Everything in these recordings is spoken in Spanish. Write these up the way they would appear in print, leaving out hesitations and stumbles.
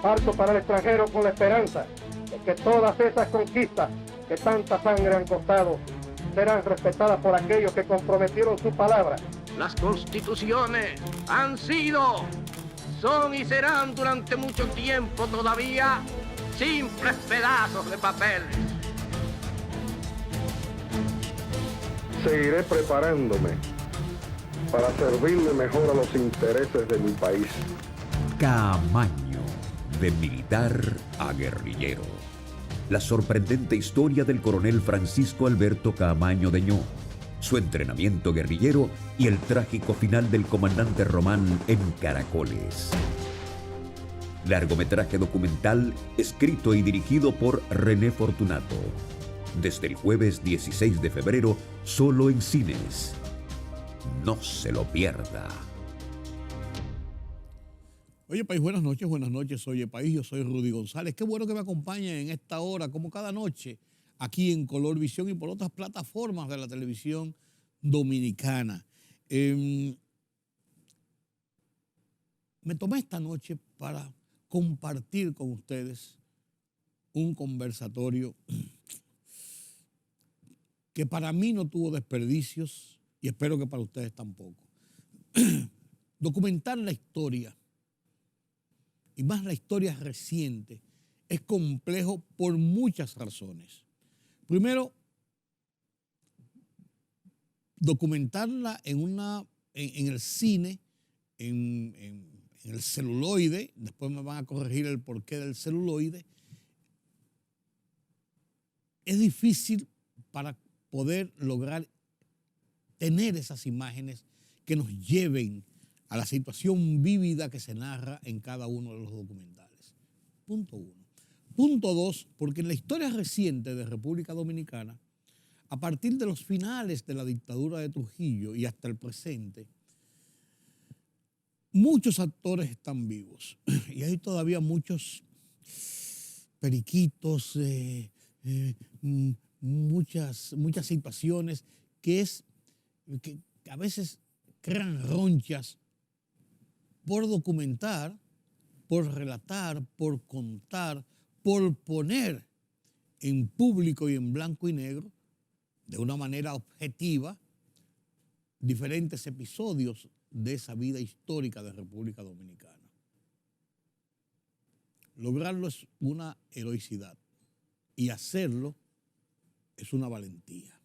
Parto para el extranjero con la esperanza de que todas esas conquistas que tanta sangre han costado serán respetadas por aquellos que comprometieron su palabra. Las constituciones han sido, son y serán durante mucho tiempo todavía simples pedazos de papel. Seguiré preparándome para servirle mejor a los intereses de mi país. Caamaño, de militar a guerrillero. La sorprendente historia del coronel Francisco Alberto Caamaño Deñó, su entrenamiento guerrillero y el trágico final del comandante Román en Caracoles. Largometraje documental escrito y dirigido por René Fortunato. Desde el jueves 16 de febrero, solo en cines. No se lo pierda. Oye, País, buenas noches. Oye, País, yo soy Rudy González. Qué bueno que me acompañen en esta hora, como cada noche, aquí en Color Visión y por otras plataformas de la televisión dominicana. Me tomé esta noche para compartir con ustedes un conversatorio que para mí no tuvo desperdicios y espero que para ustedes tampoco. Documentar la historia, y más la historia reciente, es complejo por muchas razones. Primero, documentarla en el cine, en el celuloide, después me van a corregir el porqué del celuloide, es difícil para poder lograr tener esas imágenes que nos lleven a la situación vívida que se narra en cada uno de los documentales. Punto uno. Punto dos, porque en la historia reciente de República Dominicana, a partir de los finales de la dictadura de Trujillo y hasta el presente, muchos actores están vivos y hay todavía muchos periquitos, muchas situaciones que a veces crean ronchas por documentar, por relatar, por contar, por poner en público y en blanco y negro, de una manera objetiva, diferentes episodios de esa vida histórica de República Dominicana. Lograrlo es una heroicidad y hacerlo es una valentía.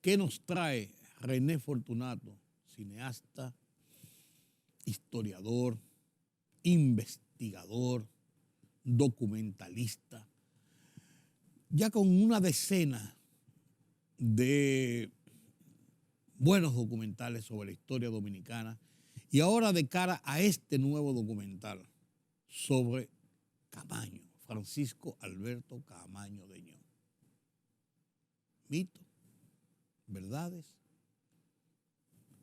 ¿Qué nos trae René Fortunato, cineasta, historiador, investigador, documentalista, ya con una decena de buenos documentales sobre la historia dominicana y ahora de cara a este nuevo documental sobre Caamaño, Francisco Alberto Caamaño Deñó? Mito, verdades,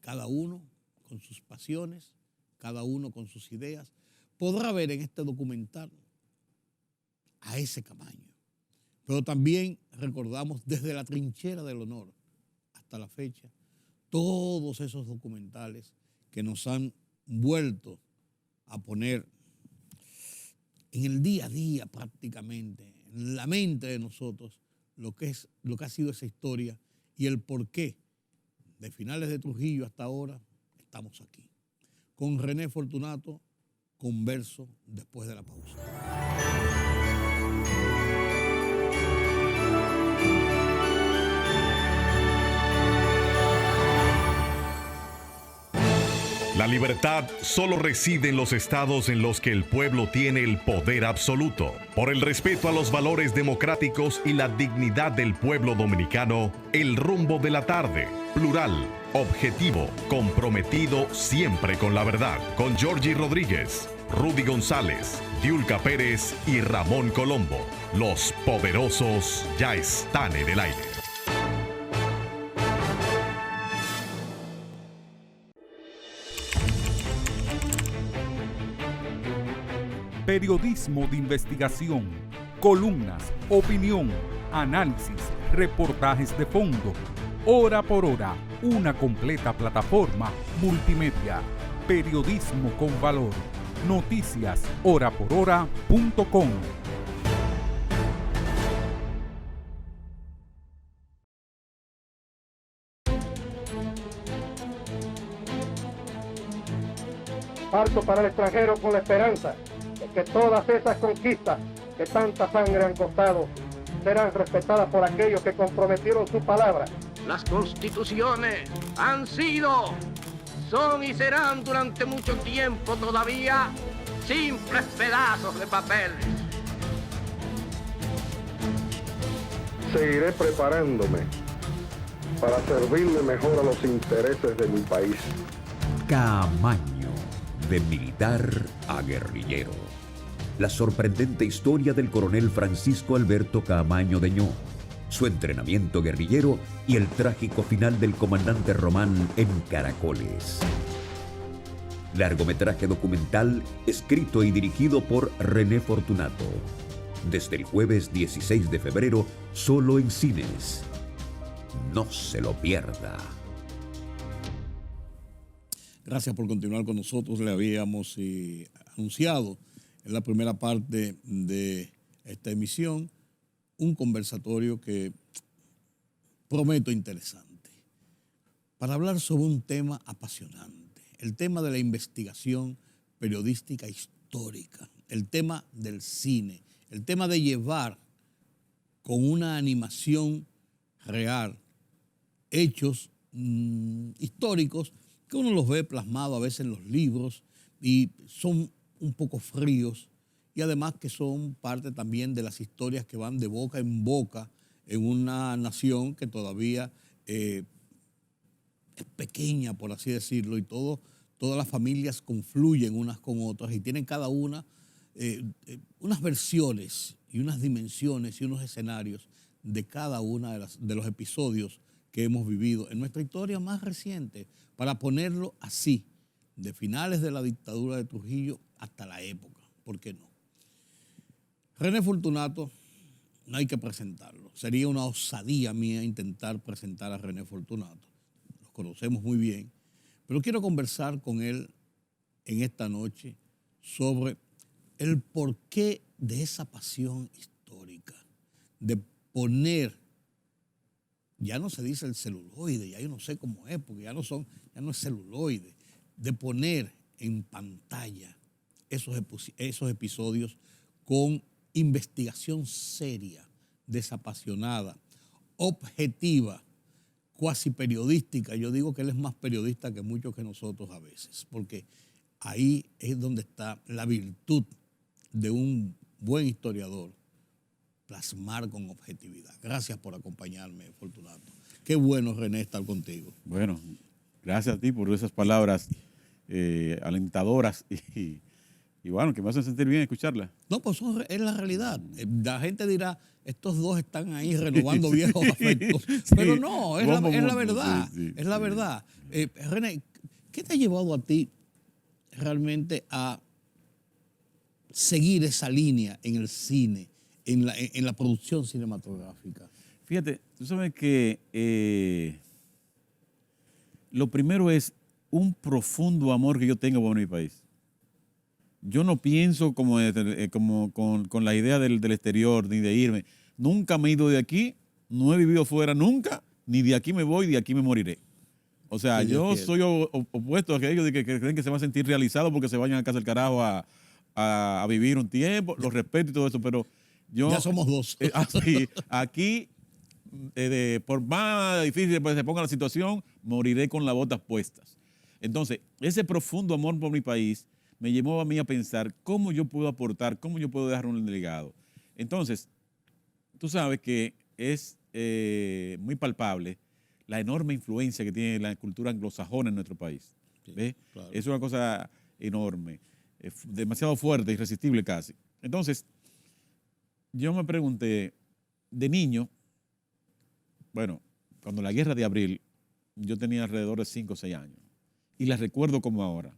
cada uno con sus pasiones, cada uno con sus ideas, podrá ver en este documental a ese Caamaño. Pero también recordamos desde la trinchera del honor hasta la fecha todos esos documentales que nos han vuelto a poner en el día a día prácticamente, en la mente de nosotros, lo que ha sido esa historia y el porqué de finales de Trujillo hasta ahora estamos aquí. Con René Fortunato converso después de la pausa. La libertad solo reside en los estados en los que el pueblo tiene el poder absoluto. Por el respeto a los valores democráticos y la dignidad del pueblo dominicano, El Rumbo de la Tarde, plural, objetivo, comprometido siempre con la verdad. Con Georgie Rodríguez, Rudy González, Diulca Pérez y Ramón Colombo. Los poderosos ya están en el aire. Periodismo de investigación, columnas, opinión, análisis, reportajes de fondo, hora por hora, una completa plataforma multimedia. periodismo con valor. Noticiashorapor.com. Parto para el extranjero con la esperanza de que todas esas conquistas que tanta sangre han costado serán respetadas por aquellos que comprometieron su palabra. Las constituciones han sido, son y serán durante mucho tiempo todavía simples pedazos de papel. Seguiré preparándome para servirle mejor a los intereses de mi país. Camaño, de militar a guerrillero. La sorprendente historia del coronel Francisco Alberto Caamaño Deñó, su entrenamiento guerrillero y el trágico final del comandante Román en Caracoles. Largometraje documental escrito y dirigido por René Fortunato. Desde el jueves 16 de febrero, solo en cines. No se lo pierda. Gracias por continuar con nosotros. Le habíamos anunciado en la primera parte de esta emisión un conversatorio que prometo interesante para hablar sobre un tema apasionante, el tema de la investigación periodística histórica, el tema del cine, el tema de llevar con una animación real hechos históricos que uno los ve plasmados a veces en los libros y son un poco fríos y además que son parte también de las historias que van de boca en boca en una nación que todavía es pequeña, por así decirlo, y todas las familias confluyen unas con otras y tienen cada una unas versiones y unas dimensiones y unos escenarios de cada una de los episodios que hemos vivido en nuestra historia más reciente, para ponerlo así, de finales de la dictadura de Trujillo hasta la época, ¿por qué no? René Fortunato, no hay que presentarlo. Sería una osadía mía intentar presentar a René Fortunato. Los conocemos muy bien, pero quiero conversar con él en esta noche sobre el porqué de esa pasión histórica, de poner, ya no se dice el celuloide, ya yo no sé cómo es, porque ya no es celuloide, de poner en pantalla esos episodios con investigación seria, desapasionada, objetiva, cuasi periodística. Yo digo que él es más periodista que muchos que nosotros a veces, porque ahí es donde está la virtud de un buen historiador, plasmar con objetividad. Gracias por acompañarme, Fortunato. Qué bueno, René, estar contigo. Bueno, gracias a ti por esas palabras alentadoras y bueno, que me hacen sentir bien escucharlas. No, pues es la realidad. La gente dirá, estos dos están ahí renovando viejos afectos. Sí, pero no, es la verdad. Sí, es la verdad. René, ¿qué te ha llevado a ti realmente a seguir esa línea en el cine, en la producción cinematográfica? Fíjate, tú sabes que lo primero es un profundo amor que yo tengo por mi país. Yo no pienso como con la idea del exterior, ni de irme. Nunca me he ido de aquí, no he vivido fuera nunca, ni de aquí me voy, de aquí me moriré. O sea, yo soy opuesto a aquellos de que creen que se van a sentir realizados porque se vayan a casa del carajo a vivir un tiempo. Los respeto y todo eso, pero yo... Ya somos dos. Aquí, por más difícil que se ponga la situación, moriré con las botas puestas. Entonces, ese profundo amor por mi país me llevó a mí a pensar cómo yo puedo aportar, cómo yo puedo dejar un legado. Entonces, tú sabes que es muy palpable la enorme influencia que tiene la cultura anglosajona en nuestro país. ¿Ves? Claro. Es una cosa enorme, demasiado fuerte, irresistible casi. Entonces, yo me pregunté, de niño, bueno, cuando la Guerra de Abril, yo tenía alrededor de 5 o 6 años. Y la recuerdo como ahora.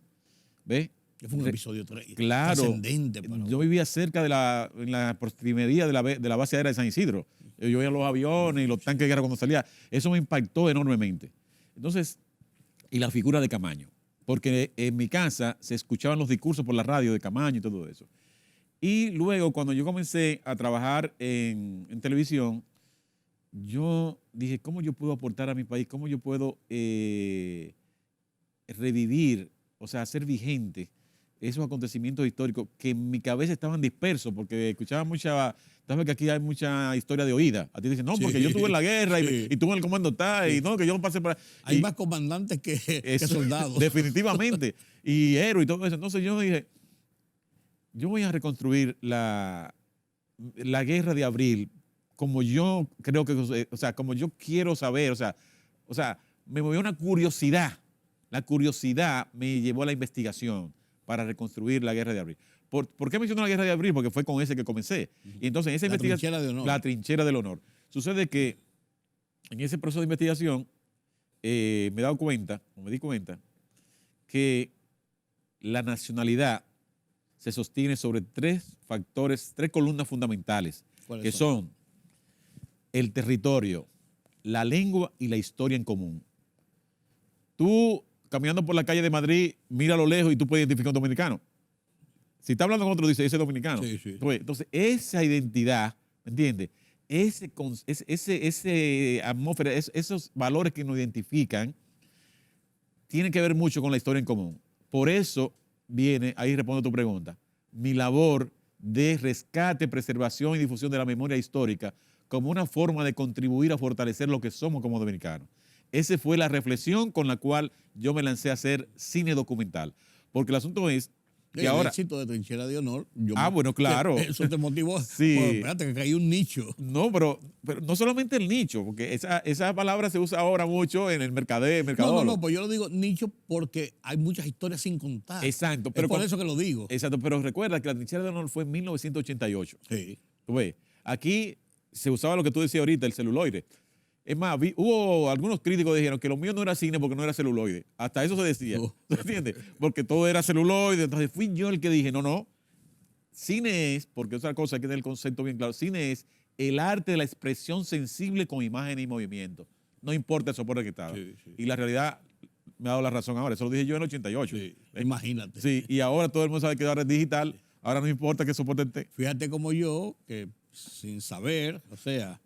¿Ves? Que fue un episodio trascendente. Yo vivía cerca en la postrimería de la base aérea de San Isidro. Yo veía los aviones y los tanques de guerra cuando salía. Eso me impactó enormemente. Entonces, y la figura de Caamaño. porque en mi casa se escuchaban los discursos por la radio de Camaño y todo eso. Y luego, cuando yo comencé a trabajar en televisión, yo dije, ¿cómo yo puedo aportar a mi país? ¿Cómo yo puedo revivir, o sea, hacer vigente esos acontecimientos históricos que en mi cabeza estaban dispersos? Porque escuchaba mucha, sabes que aquí hay mucha historia de oída. A ti dicen, no, porque yo estuve en la guerra y tuve el comando tal, y no, que yo no pasé por ahí. Hay más comandantes que soldados. Definitivamente. Y héroes y todo eso. Entonces yo dije, yo voy a reconstruir la guerra de abril como yo creo que, o sea, como yo quiero saber, o sea, me movió una curiosidad. La curiosidad me llevó a la investigación para reconstruir la guerra de abril. ¿Por qué menciono la guerra de abril? Porque fue con ese que comencé. Y entonces, en esa investigación. Trinchera de honor. La trinchera del honor. Sucede que en ese proceso de investigación me di cuenta, que la nacionalidad se sostiene sobre tres factores, tres columnas fundamentales, que son el territorio, la lengua y la historia en común. Tú, caminando por la calle de Madrid, mira a lo lejos y tú puedes identificar a un dominicano. Si está hablando con otro, dice, ese es dominicano. Sí, sí. Entonces, esa identidad, ¿me entiendes? Ese atmósfera, esos valores que nos identifican, tienen que ver mucho con la historia en común. Por eso viene, ahí respondo a tu pregunta, mi labor de rescate, preservación y difusión de la memoria histórica como una forma de contribuir a fortalecer lo que somos como dominicanos. Esa fue la reflexión con la cual yo me lancé a hacer cine documental. Porque el asunto es que el ahora... éxito de Trinchera de Honor. Bueno, claro. Eso te motivó. Sí. Bueno, espérate, que hay un nicho. No, pero no solamente el nicho, porque esa palabra se usa ahora mucho en el mercadólogo. No, pues yo lo digo nicho porque hay muchas historias sin contar. Exacto. Pero por eso que lo digo. Exacto, pero recuerda que la Trinchera de Honor fue en 1988. Sí. Tú ves, aquí se usaba lo que tú decías ahorita, el celuloide. Es más, hubo algunos críticos que dijeron que lo mío no era cine porque no era celuloide. Hasta eso se decía. ¿Tú entiendes? Porque todo era celuloide. Entonces fui yo el que dije, no. Cine es, porque otra cosa hay que tener el concepto bien claro, cine es el arte de la expresión sensible con imagen y movimiento. No importa el soporte que estaba. Sí, sí. Y la realidad me ha dado la razón ahora. Eso lo dije yo en el 88. Sí, imagínate. Sí, y ahora todo el mundo sabe que ahora es digital. Ahora no importa qué soporte esté. Fíjate como yo, que sin saber, o sea,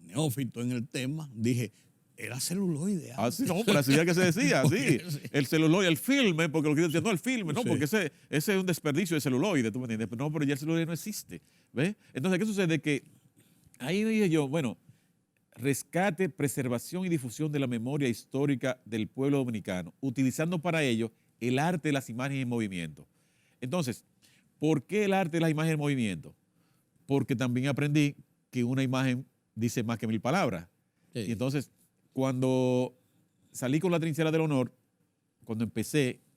neófito en el tema, dije, era celuloide. Sí, no, pero así es que se decía, sí. El celuloide, el filme, porque lo que decía, no, el filme, no, Sí. porque ese es un desperdicio de celuloide, ¿tú me entiendes? No, pero ya el celuloide no existe, ¿ves? Entonces, ¿qué sucede? Que ahí dije yo, bueno, rescate, preservación y difusión de la memoria histórica del pueblo dominicano, utilizando para ello el arte de las imágenes en movimiento. Entonces, ¿por qué el arte de las imágenes en movimiento? Porque también aprendí que una imagen dice más que 1000 palabras. Sí. Y entonces, cuando salí con la Trinchera del Honor,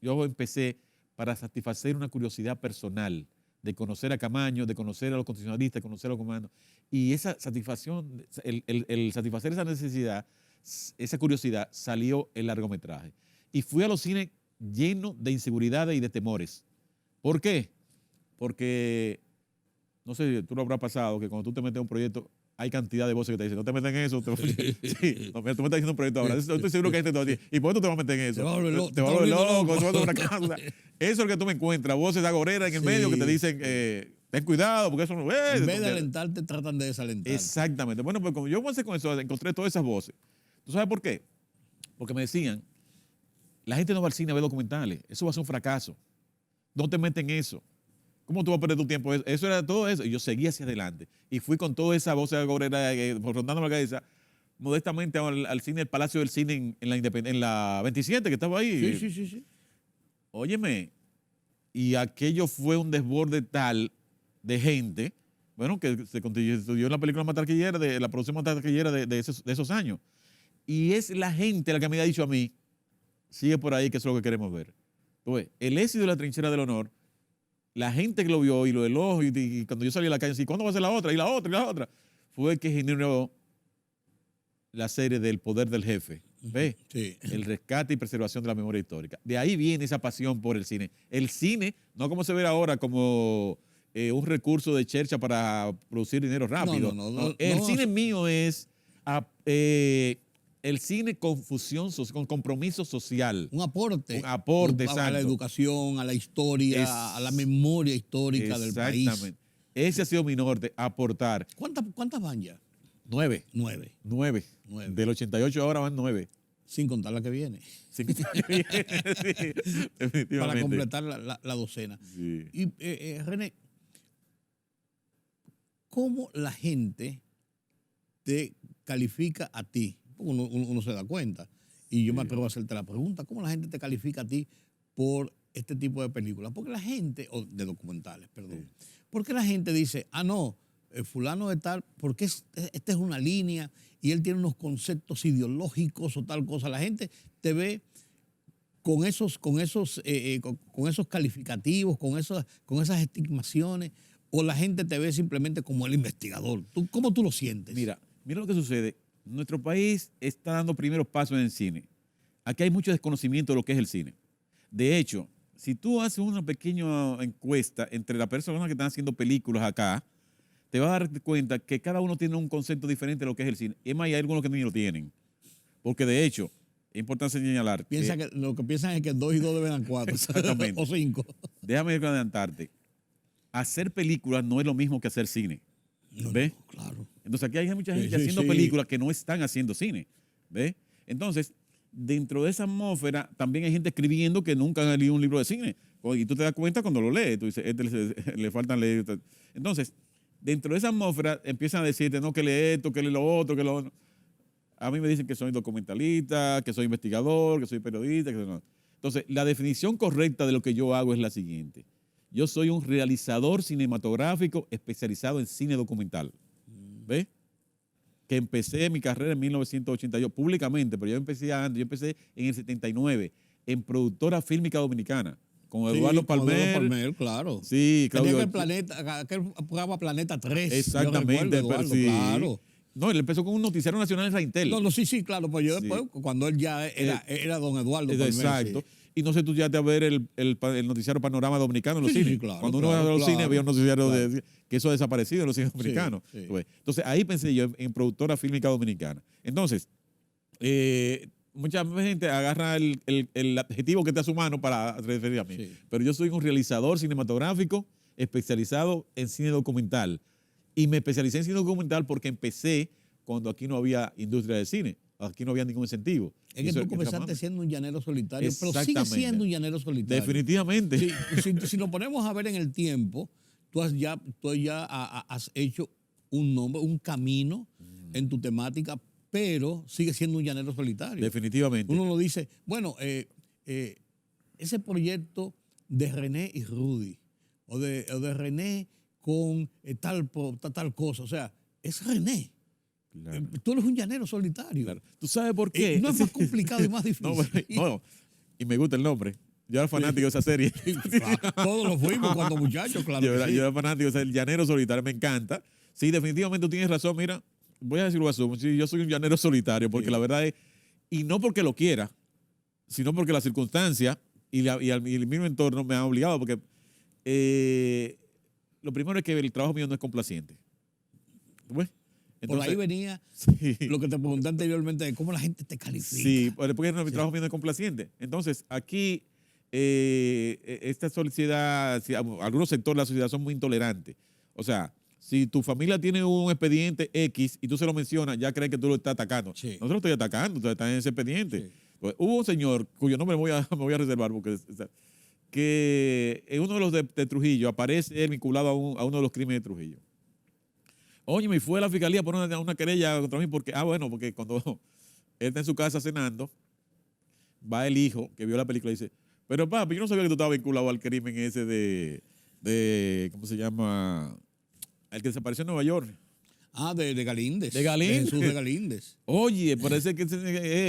yo empecé para satisfacer una curiosidad personal de conocer a Camaño, de conocer a los constitucionalistas, de conocer a los comandos. Y esa satisfacción, el satisfacer esa necesidad, esa curiosidad, salió el largometraje. Y fui a los cines lleno de inseguridades y de temores. ¿Por qué? Porque, no sé, tú lo habrás pasado, que cuando tú te metes en un proyecto, hay cantidad de voces que te dicen, no te metas en eso. Sí, no, tú me estás diciendo un proyecto ahora. Estoy seguro que hay gente todo ¿y por qué tú te vas a meter en eso? Te vas a volver loco. Te vas a volver loco, te vas a volver una casa. Eso es lo que tú me encuentras, voces agoreras en el medio que te dicen, ten cuidado, porque eso no es. En vez de alentarte, tratan de desalentar. Exactamente. Bueno, pues como yo comencé con eso, encontré todas esas voces. ¿Tú sabes por qué? Porque me decían, la gente no va al cine a ver documentales, eso va a ser un fracaso. No te metes en eso. ¿Cómo tú vas a perder tu tiempo? Eso era todo eso. Y yo seguí hacia adelante. Y fui con toda esa voz agorera, rondando la cabeza, modestamente al cine, el Palacio del Cine en la 27, que estaba ahí. Sí. Óyeme, y aquello fue un desborde tal de gente, bueno, que se constituyó en la película más taquillera, de la producción más taquillera de esos años. Y es la gente la que me ha dicho a mí, sigue por ahí, que eso es lo que queremos ver. Entonces, el éxito de la Trinchera del Honor, la gente que lo vio y lo elogió, y cuando yo salí a la calle, así, ¿cuándo va a ser la otra? Y la otra, y la otra. Fue el que generó la serie del Poder del Jefe. ¿Ves? Sí. El rescate y preservación de la memoria histórica. De ahí viene esa pasión por el cine. El cine, no como se ve ahora, como un recurso de chercha para producir dinero rápido. No, el cine mío es el cine con fusión, con compromiso social. Un aporte. Un aporte, a la exacto. educación, a la historia, a la memoria histórica del país. Exactamente. Ese ha sido mi norte, aportar. ¿Cuántas van ya? 9. 9. 9. Del 88 ahora van 9. Sin contar la que viene. Sí, definitivamente. Para completar la docena. Sí. Y René, ¿cómo la gente te califica a ti? Uno se da cuenta. Y yo me atrevo a hacerte la pregunta, ¿cómo la gente te califica a ti por este tipo de películas? Porque la gente, o de documentales, perdón. Porque la gente dice, no, fulano de tal, porque esta es una línea y él tiene unos conceptos ideológicos o tal cosa. La gente te ve con esos calificativos, con esas estigmaciones, o la gente te ve simplemente como el investigador. ¿Cómo tú lo sientes? Mira lo que sucede. Nuestro país está dando primeros pasos en el cine. Aquí hay mucho desconocimiento de lo que es el cine. De hecho, si tú haces una pequeña encuesta entre las personas que están haciendo películas acá, te vas a dar cuenta que cada uno tiene un concepto diferente de lo que es el cine. Es más, hay algunos que ni lo tienen. Porque de hecho, es importante señalar lo que piensan es que 2 y 2 deben dar 4. Exactamente. O 5. Déjame adelantarte. Hacer películas no es lo mismo que hacer cine. ¿Ves? No, claro. Entonces aquí hay mucha gente haciendo películas que no están haciendo cine. ¿Ves? Entonces, dentro de esa atmósfera también hay gente escribiendo que nunca han leído un libro de cine. Y tú te das cuenta cuando lo lees. Tú dices, le faltan leer. Entonces, dentro de esa atmósfera empiezan a decirte, no, que lee esto, que lee lo otro, que lo otro. A mí me dicen que soy documentalista, que soy investigador, que soy periodista. Entonces, la definición correcta de lo que yo hago es la siguiente. Yo soy un realizador cinematográfico especializado en cine documental. ¿Ves? Que empecé mi carrera en 1982 públicamente, pero yo empecé antes, yo empecé en el 79 en productora fílmica dominicana con Eduardo Palmer. Eduardo Palmer, claro. Sí, Claudio. Aquel programa Planeta 3. Exactamente, Eduardo, sí. Claro. No, él empezó con un noticiero nacional en Raintel. No, sí, claro, pues yo después, cuando él ya era don Eduardo Palmer. Exacto. Sí. Y no sé, tú ya te a ver el noticiero Panorama Dominicano en los cines. Sí, claro. Cuando uno va a los cines, había un noticiero claro. que eso ha desaparecido en los cines dominicanos. Sí. Entonces, ahí pensé yo en productora fílmica dominicana. Entonces, mucha gente agarra el adjetivo que está a su mano para referir a mí. Sí. Pero yo soy un realizador cinematográfico especializado en cine documental. Y me especialicé en cine documental porque empecé cuando aquí no había industria de cine. Aquí no había ningún incentivo. Es que tú comenzaste siendo un llanero solitario, pero sigue siendo un llanero solitario. Definitivamente. Sí, si nos ponemos a ver en el tiempo, tú ya has hecho un nombre, un camino en tu temática, pero sigue siendo un llanero solitario. Definitivamente. Uno lo dice, bueno, ese proyecto de René y Rudy, o de René con tal cosa, o sea, es René. Claro. Tú eres un llanero solitario. Claro. ¿Tú sabes por qué? No es más complicado y más difícil. No, y me gusta el nombre. Yo era fanático de esa serie. Todos lo fuimos cuando muchachos, claro. Yo era fanático, o sea, el llanero solitario, me encanta. Sí, definitivamente tú tienes razón. Mira, voy a decirlo así. Sí, yo soy un llanero solitario, porque la verdad es, y no porque lo quiera, sino porque la circunstancia y el mismo entorno me han obligado, porque lo primero es que el trabajo mío no es complaciente. ¿Ves? Entonces, por ahí venía lo que te pregunté anteriormente de cómo la gente te califica. Sí, porque mi trabajo mío no es complaciente. Entonces, aquí, esta sociedad, algunos sectores de la sociedad son muy intolerantes. O sea, si tu familia tiene un expediente X y tú se lo mencionas, ya creen que tú lo estás atacando. Sí. No te lo estoy atacando, tú estás en ese expediente. Sí. Pues, hubo un señor, cuyo nombre me voy a reservar, porque que en uno de los de Trujillo aparece él vinculado a uno de los crímenes de Trujillo. Oye, me fue a la fiscalía por una querella contra mí porque cuando él está en su casa cenando, va el hijo que vio la película y dice, pero papi, yo no sabía que tú estabas vinculado al crimen ese de ¿cómo se llama? El que desapareció en Nueva York. De Galíndez. De Galíndez. Jesús de Galíndez. Oye, parece que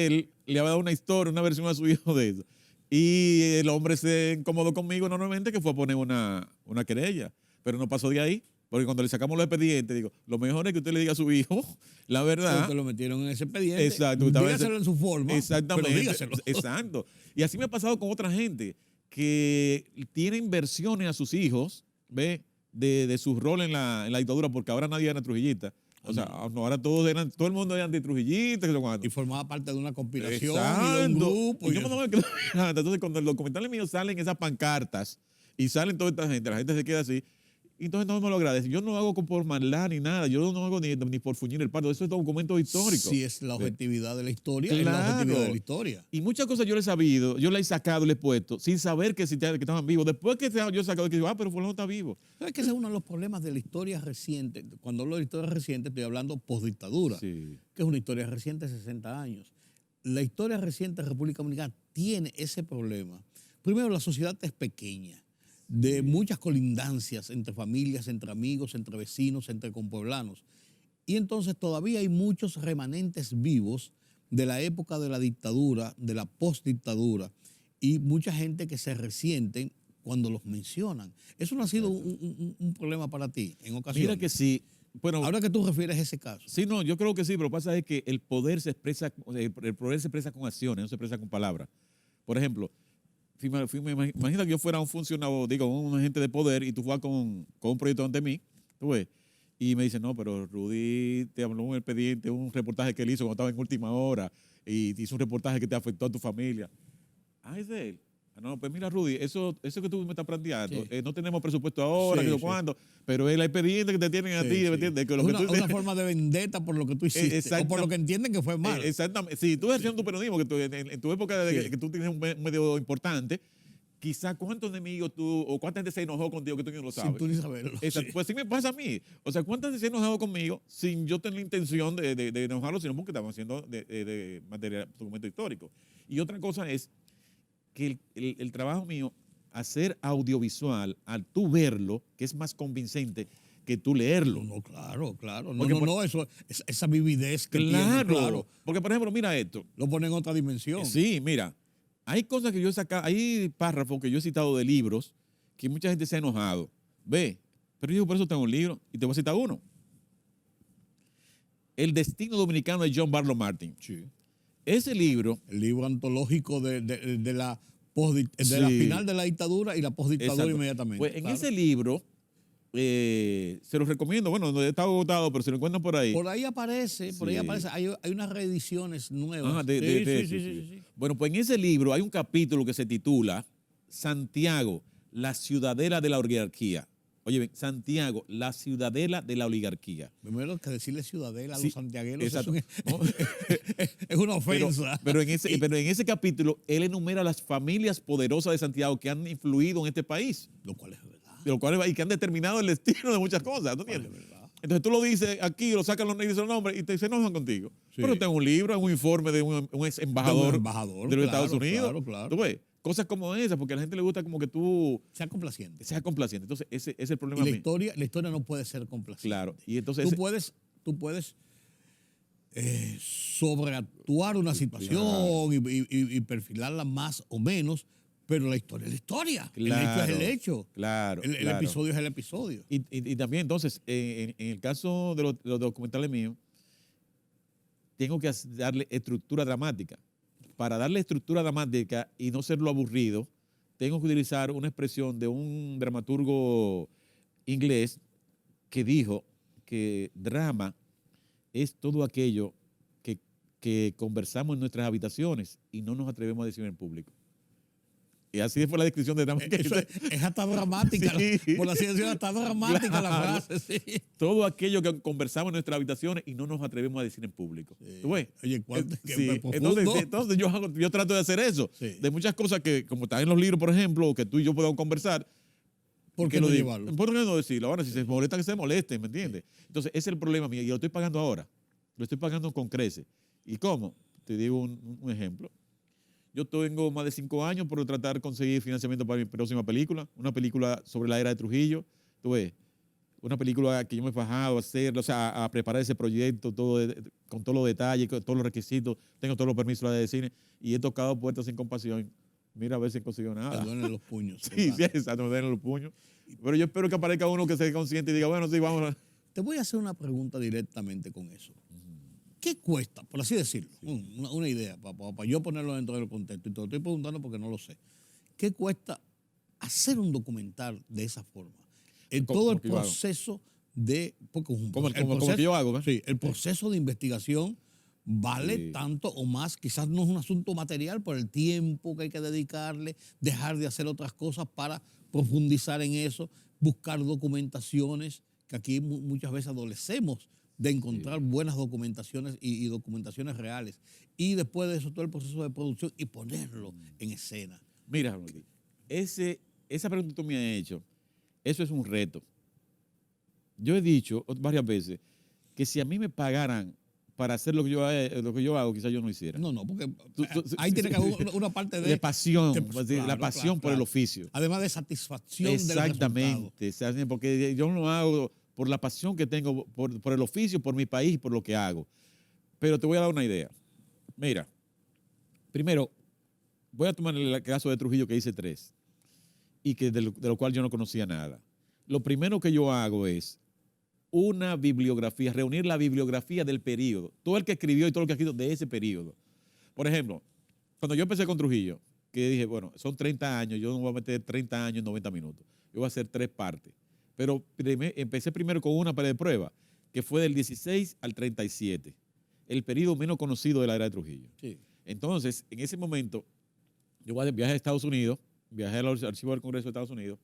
él le había dado una historia, una versión a su hijo de eso. Y el hombre se incomodó conmigo normalmente que fue a poner una querella, pero no pasó de ahí. Porque cuando le sacamos los expedientes, digo, lo mejor es que usted le diga a su hijo la verdad. Porque lo metieron en ese expediente. Exacto. Dígaselo en su forma. Exactamente. Pero dígaselo. Exacto. Y así me ha pasado con otra gente que tienen versiones a sus hijos, ¿ve? De su rol en la dictadura, porque ahora nadie era trujillista. O sea, ahora todo el mundo era antitrujillista, que lo cuando. Y formaba parte de una conspiración Exacto. y de un grupo. Y yo me daba cuenta. Entonces, cuando el documental mío salen esas pancartas y salen toda esta gente, la gente se queda así. Y entonces no me lo agradece. Yo no hago por maldad ni nada. Yo no hago ni por fuñir el pardo. Eso es documentos históricos. Sí, es la objetividad de la historia. Es la Claro. objetividad de la historia. Y muchas cosas yo le he sabido, yo le he sacado, le he puesto, sin saber que estaban vivos. Después que yo he sacado, que digo, pero fulano está vivo. ¿Sabes que ese es uno de los problemas de la historia reciente? Cuando hablo de historia reciente, estoy hablando postdictadura, Sí. que es una historia reciente de 60 años. La historia reciente de República Dominicana tiene ese problema. Primero, la sociedad es pequeña, de muchas colindancias entre familias, entre amigos, entre vecinos, entre compueblanos. Y entonces todavía hay muchos remanentes vivos de la época de la dictadura, de la postdictadura, y mucha gente que se resienten cuando los mencionan. ¿Eso no ha sido un problema para ti en ocasiones? Mira que sí. Bueno, Ahora que tú refieres a ese caso. sí, no, yo creo que sí, pero lo que pasa es que el poder se expresa, el poder se expresa con acciones, no se expresa con palabras. Por ejemplo, imagina que yo fuera un funcionario, digo, un agente de poder y tú fueras con un proyecto ante mí, tú ves, y me dice, no, pero Rudy te habló un expediente, un reportaje que él hizo cuando estaba en última hora y hizo un reportaje que te afectó a tu familia. Ah, es de él. Ah, no, pues mira, Rudy, eso que tú me estás planteando, Sí. no tenemos presupuesto ahora, Sí, digo, sí. ¿cuándo? Pero es el expediente que te tienen a Sí, ti, sí. ¿me entiendes? Que lo Es que una, tú una forma de vendetta por lo que tú hiciste, o por lo que entienden que fue mal. Exactamente. Si tú haciendo tu periodismo, que tú, en tu época de Sí. que tú tienes un medio importante, quizá cuántos enemigos tú, o cuánta gente se enojó contigo que tú no lo sabes. Sin tú ni saberlo. Exacto. Sí. Pues sí me pasa a mí. O sea, cuánta gente se ha enojado conmigo sin yo tener la intención de enojarlo, sino porque estamos haciendo de material, documento histórico. Y otra cosa es que el trabajo mío, hacer audiovisual, al tú verlo, que es más convincente que tú leerlo. No, claro, claro. No, Porque eso, esa vividez que tiene, Claro. claro. Porque, por ejemplo, mira esto. Lo pone en otra dimensión. Sí, mira, hay cosas que yo he sacado, hay párrafos que yo he citado de libros que mucha gente se ha enojado. Ve, pero yo por eso tengo un libro y te voy a citar uno. El destino dominicano de John Barlow Martin. Sí. Ese libro, El libro antológico de la de la Sí. final de la dictadura y la postdictadura exacto, inmediatamente. pues en claro. ese libro, se los recomiendo, bueno, no está agotado, pero se lo encuentran por ahí. Por ahí aparece, Sí. Hay unas reediciones nuevas. Ajá, Sí. Bueno, pues en ese libro hay un capítulo que se titula Santiago, la ciudadela de la oligarquía. Oye, ven, Santiago, la ciudadela de la oligarquía. Primero que decirle ciudadela a Sí, los santiagueros exacto. es una ofensa. Pero en ese capítulo, él enumera las familias poderosas de Santiago que han influido en este país, Lo cual es verdad. de lo cual, y que han determinado el destino de muchas cosas. ¿No entiendes? Es verdad. Entonces tú lo dices aquí, lo sacan los negros y dicen los nombres y se enojan contigo. Sí. Pero tengo un libro, un informe de un ex embajador, de los Estados Unidos. Claro, claro. ¿Tú ves? Cosas como esas, porque a la gente le gusta como que tú Sea complaciente. seas complaciente. Entonces, ese es el Y problema mío. la historia no puede ser complaciente. Claro. Y entonces, Tú puedes sobreactuar una situación y perfilarla más o menos, pero la historia es la historia. El hecho es el hecho. Claro. El claro. episodio es el episodio. Y también, entonces, en el caso de los documentales míos, tengo que darle estructura dramática. Para darle estructura dramática y no serlo aburrido, tengo que utilizar una expresión de un dramaturgo inglés que dijo que drama es todo aquello que conversamos en nuestras habitaciones y no nos atrevemos a decir en público. Y así fue la descripción de drama. Eso es hasta dramática. Sí. Por así decirlo, hasta dramática Claro. la frase. Sí. Todo aquello que conversamos en nuestras habitaciones y no nos atrevemos a decir en público. ¿Tú ves? Oye, ¿cuánto? Sí. Profundo. Entonces yo trato de hacer eso. Sí. De muchas cosas que, como están en los libros, por ejemplo, o que tú y yo podamos conversar. ¿Por qué lo no digo? llevarlo? ¿Por qué no decirlo? Ahora, si se molesta, que se moleste, ¿me entiendes? Entonces, ese es el problema mío y lo estoy pagando ahora. Lo estoy pagando con creces. ¿Y cómo? Te digo un ejemplo. Yo tengo más de 5 años por tratar de conseguir financiamiento para mi próxima película, una película sobre la era de Trujillo. Tú ves, una película que yo me he fajado a hacer, o sea, a preparar ese proyecto con todos los detalles, con todos los requisitos, tengo todos los permisos de cine y he tocado puertas sin compasión. Mira a ver si he conseguido nada. Te duelen los puños. Sí, ¿verdad? exacto, me duelen los puños. Pero yo espero que aparezca uno que sea consciente y diga, bueno, sí, vamos a... Te voy a hacer una pregunta directamente con eso. ¿Qué cuesta, por así decirlo? Una idea, para yo ponerlo dentro del contexto. Y te lo estoy preguntando porque no lo sé. ¿Qué cuesta hacer un documental de esa forma? En todo el Motivado. proceso porque Como que yo hago, ¿eh? Sí, el proceso de investigación vale tanto o más, quizás no es un asunto material por el tiempo que hay que dedicarle, dejar de hacer otras cosas para profundizar en eso, buscar documentaciones, que aquí muchas veces adolecemos de encontrar buenas documentaciones y documentaciones reales. Y después de eso todo el proceso de producción y ponerlo en escena. Mira, esa pregunta que tú me has hecho, eso es un reto. Yo he dicho varias veces que si a mí me pagaran para hacer lo que yo hago, quizás yo no hiciera. No, porque ahí tiene que haber una parte de pasión, claro, la pasión por el claro. oficio. Además de satisfacción del Exactamente, porque yo no lo hago por la pasión que tengo por el oficio, por mi país, por lo que hago. Pero te voy a dar una idea. Mira, primero, voy a tomar el caso de Trujillo, que hice 3, y que de lo cual yo no conocía nada. Lo primero que yo hago es una bibliografía, reunir la bibliografía del periodo, todo el que escribió y todo lo que ha escrito de ese periodo. Por ejemplo, cuando yo empecé con Trujillo, que dije, bueno, son 30 años, yo no voy a meter 30 años en 90 minutos, yo voy a hacer 3 partes. Pero empecé primero con una de prueba, que fue del 16 al 37, el periodo menos conocido de la era de Trujillo. Sí. Entonces, en ese momento, yo viajé a Estados Unidos, viajé al archivo del Congreso de Estados Unidos,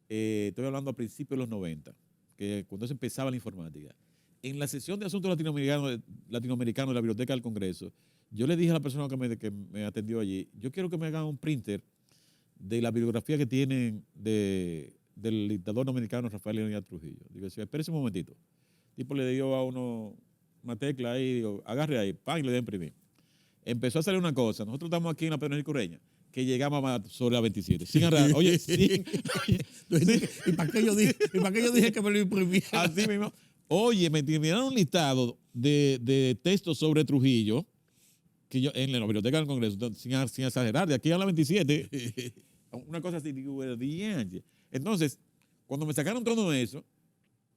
estoy hablando a principios de los 90, que cuando se empezaba la informática. En la sesión de asuntos latinoamericanos de la Biblioteca del Congreso, yo le dije a la persona que me atendió allí, yo quiero que me hagan un printer de la bibliografía que tienen del dictador dominicano Rafael Leónidas Trujillo. Digo, espérese un momentito. El tipo le dio a uno una tecla ahí, digo, agarre ahí, pan, y le dio a imprimir. Empezó a salir una cosa. Nosotros estamos aquí en la Pedro Enrique Ureña, que llegamos sobre la 27. Sin agarrar. Oye, sí. ¿Y para qué yo dije que me lo imprimía? Así mismo. Oye, me dieron un listado de textos sobre Trujillo, que yo en la Biblioteca del Congreso, sin exagerar, de aquí a la 27, una cosa así, digo, entonces, cuando me sacaron todo eso,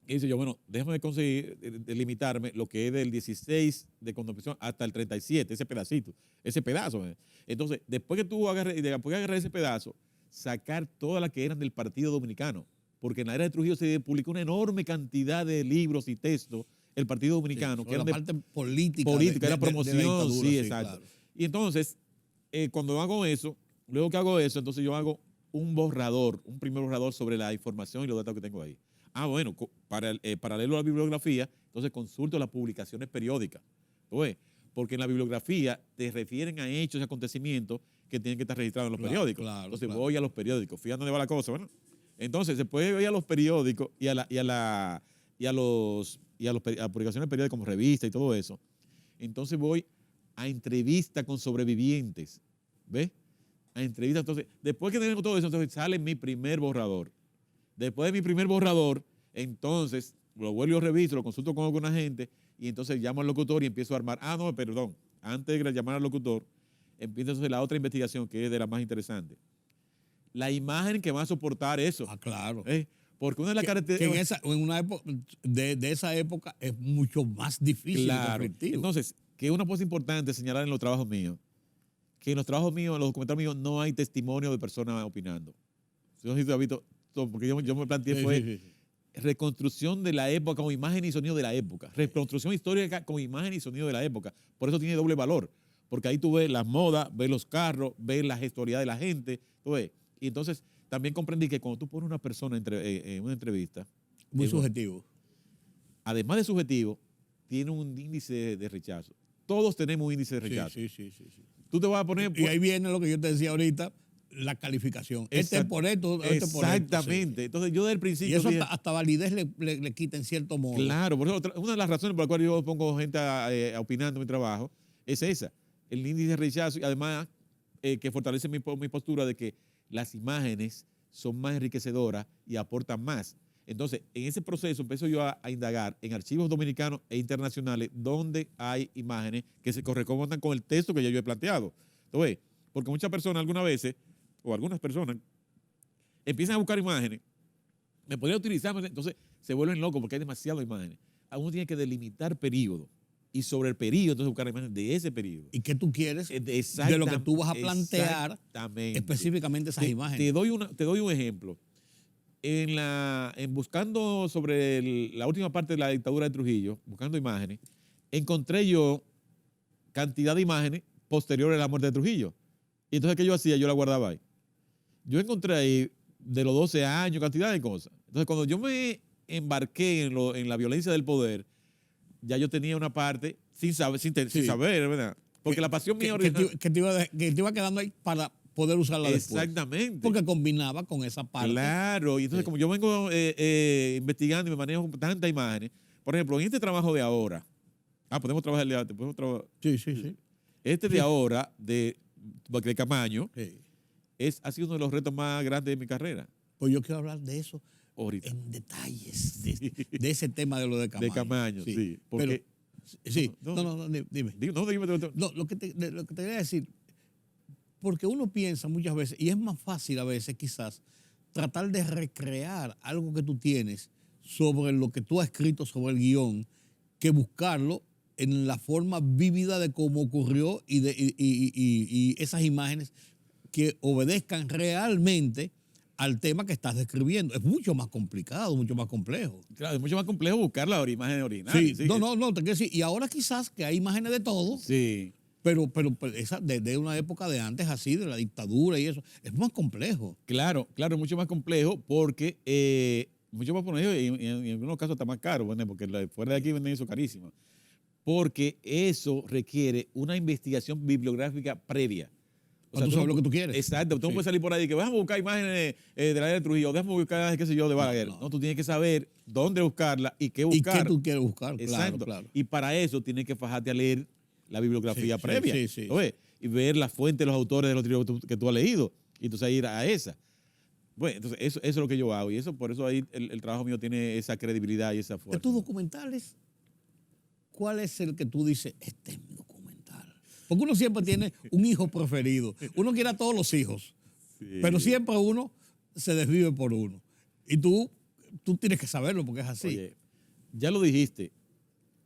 hice yo, bueno, déjame conseguir delimitarme lo que es del 16 de constitución hasta el 37, ese pedazo. Entonces, después que agarré ese pedazo, sacar todas las que eran del Partido Dominicano, porque en la era de Trujillo se publicó una enorme cantidad de libros y textos, el Partido Dominicano, que era la parte política era promoción, de la dictadura, sí, exacto. Claro. Y entonces, cuando hago eso, luego que hago eso, entonces yo hago un primer borrador sobre la información y los datos que tengo ahí. Bueno, paralelo a la bibliografía, entonces consulto las publicaciones periódicas. ¿Ves? Porque en la bibliografía te refieren a hechos y acontecimientos que tienen que estar registrados en los periódicos. Entonces voy a los periódicos, fíjate dónde va la cosa, ¿verdad? Entonces se puede ir a los periódicos y a las publicaciones periódicas como revistas y todo eso. Entonces voy a entrevistas con sobrevivientes. ¿Ves? A entrevistas. Entonces, después que tengo todo eso, entonces sale mi primer borrador. Después de mi primer borrador, entonces lo vuelvo a reviso, lo consulto con alguna gente y entonces llamo al locutor y empiezo a armar. Perdón. Antes de llamar al locutor, empieza entonces la otra investigación que es de la más interesante. La imagen que va a soportar eso. Claro. Porque una de las características. Que en una época, de esa época es mucho más difícil. Claro. Entonces, que una cosa importante señalar en los trabajos míos, que en los trabajos míos, en los documentales míos, no hay testimonio de personas opinando. Yo sí he visto, porque yo me planteé reconstrucción de la época con imagen y sonido de la época. Reconstrucción histórica con imagen y sonido de la época. Por eso tiene doble valor. Porque ahí tú ves las modas, ves los carros, ves la gestualidad de la gente. Tú ves. Y entonces también comprendí que cuando tú pones a una persona en una entrevista. Muy subjetivo. Además de subjetivo, tiene un índice de rechazo. Todos tenemos un índice de rechazo. Sí. Tú te vas a poner. Y ahí viene lo que yo te decía ahorita. La calificación. Este es por esto, este es por esto. Exactamente. Entonces yo desde el principio. Y eso hasta validez le quita en cierto modo. Claro, por eso una de las razones por las cuales yo pongo gente opinando en mi trabajo es esa. El índice de rechazo y además que fortalece mi postura de que las imágenes son más enriquecedoras y aportan más. Entonces, en ese proceso empiezo yo a indagar en archivos dominicanos e internacionales donde hay imágenes que se correspondan con el texto que ya yo he planteado. Entonces, porque muchas personas algunas veces o algunas personas empiezan a buscar imágenes, me podría utilizar, entonces se vuelven locos porque hay demasiadas imágenes. Uno tiene que delimitar periodo y sobre el periodo entonces buscar imágenes de ese periodo. ¿Y qué tú quieres de lo que tú vas a plantear específicamente esas imágenes? Te doy un ejemplo. en buscando sobre la última parte de la dictadura de Trujillo, buscando imágenes, encontré yo cantidad de imágenes posteriores a la muerte de Trujillo. Y entonces, ¿qué yo hacía? Yo la guardaba ahí. Yo encontré ahí de los 12 años, cantidad de cosas. Entonces, cuando yo me embarqué en la violencia del poder, ya yo tenía una parte sin saber, ¿verdad? Porque la pasión mía original... Que te iba quedando ahí para poder usarla después. Exactamente. Porque combinaba con esa parte. Claro, y entonces como yo vengo investigando y me manejo tantas imágenes, por ejemplo, en este trabajo de ahora, podemos trabajar el de antes, podemos trabajar... Sí. Este de ahora, de Camaño, Sí. ha sido uno de los retos más grandes de mi carrera. Pues yo quiero hablar de eso Ahorita. en detalles, de ese tema de lo de Camaño. De Camaño, sí. Porque, Dime. Dime. No, lo que te quería decir, porque uno piensa muchas veces, y es más fácil a veces quizás, tratar de recrear algo que tú tienes sobre lo que tú has escrito sobre el guión, que buscarlo en la forma vívida de cómo ocurrió y esas imágenes que obedezcan realmente al tema que estás describiendo. Es mucho más complicado, mucho más complejo. Claro, es mucho más complejo buscar las imágenes originales. Sí. No, te quiero decir, y ahora quizás que hay imágenes de todo, Sí. pero esa de una época de antes así, de la dictadura y eso, es más complejo. Claro, es mucho más complejo porque, mucho más complejo y en algunos casos está más caro, ¿verdad? Porque fuera de aquí venden eso carísimo. Porque eso requiere una investigación bibliográfica previa. O sea, tú sabes lo que tú quieres. Exacto. Tú no puedes salir por ahí y que vamos a buscar imágenes de la era de Trujillo, déjame buscar, qué sé yo, de Balaguer. No, tú tienes que saber dónde buscarla y qué buscar. ¿Y qué tú quieres buscar? Exacto. Claro. Y para eso tienes que fajarte a leer la bibliografía previa. Sí. ¿Lo ves? Y ver las fuentes de los autores de los libros que tú has leído. Y entonces ir a esa. Bueno, entonces eso es lo que yo hago. Y eso, por eso ahí el trabajo mío tiene esa credibilidad y esa fuerza. De tus documentales, ¿cuál es el que tú dices, este es mi documental? Porque uno siempre tiene un hijo preferido. Uno quiere a todos los hijos, pero siempre uno se desvive por uno. Y tú tienes que saberlo porque es así. Oye, ya lo dijiste.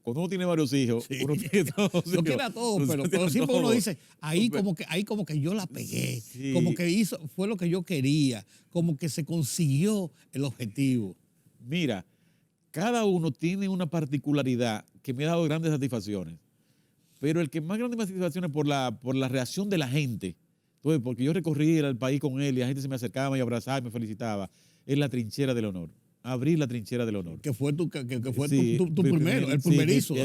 Cuando uno tiene varios hijos, uno tiene todos. Lo quiere a todos, pero siempre uno dice, ahí como que yo la pegué, Sí. como que fue lo que yo quería, como que se consiguió el objetivo. Mira, cada uno tiene una particularidad que me ha dado grandes satisfacciones. Pero el que más grandes satisfacciones por la reacción de la gente, entonces, porque yo recorrí el país con él y la gente se me acercaba y abrazaba y me felicitaba, es la trinchera del honor. Abrir la trinchera del honor. Que fue tu Sí, primero, el primerizo. Sí,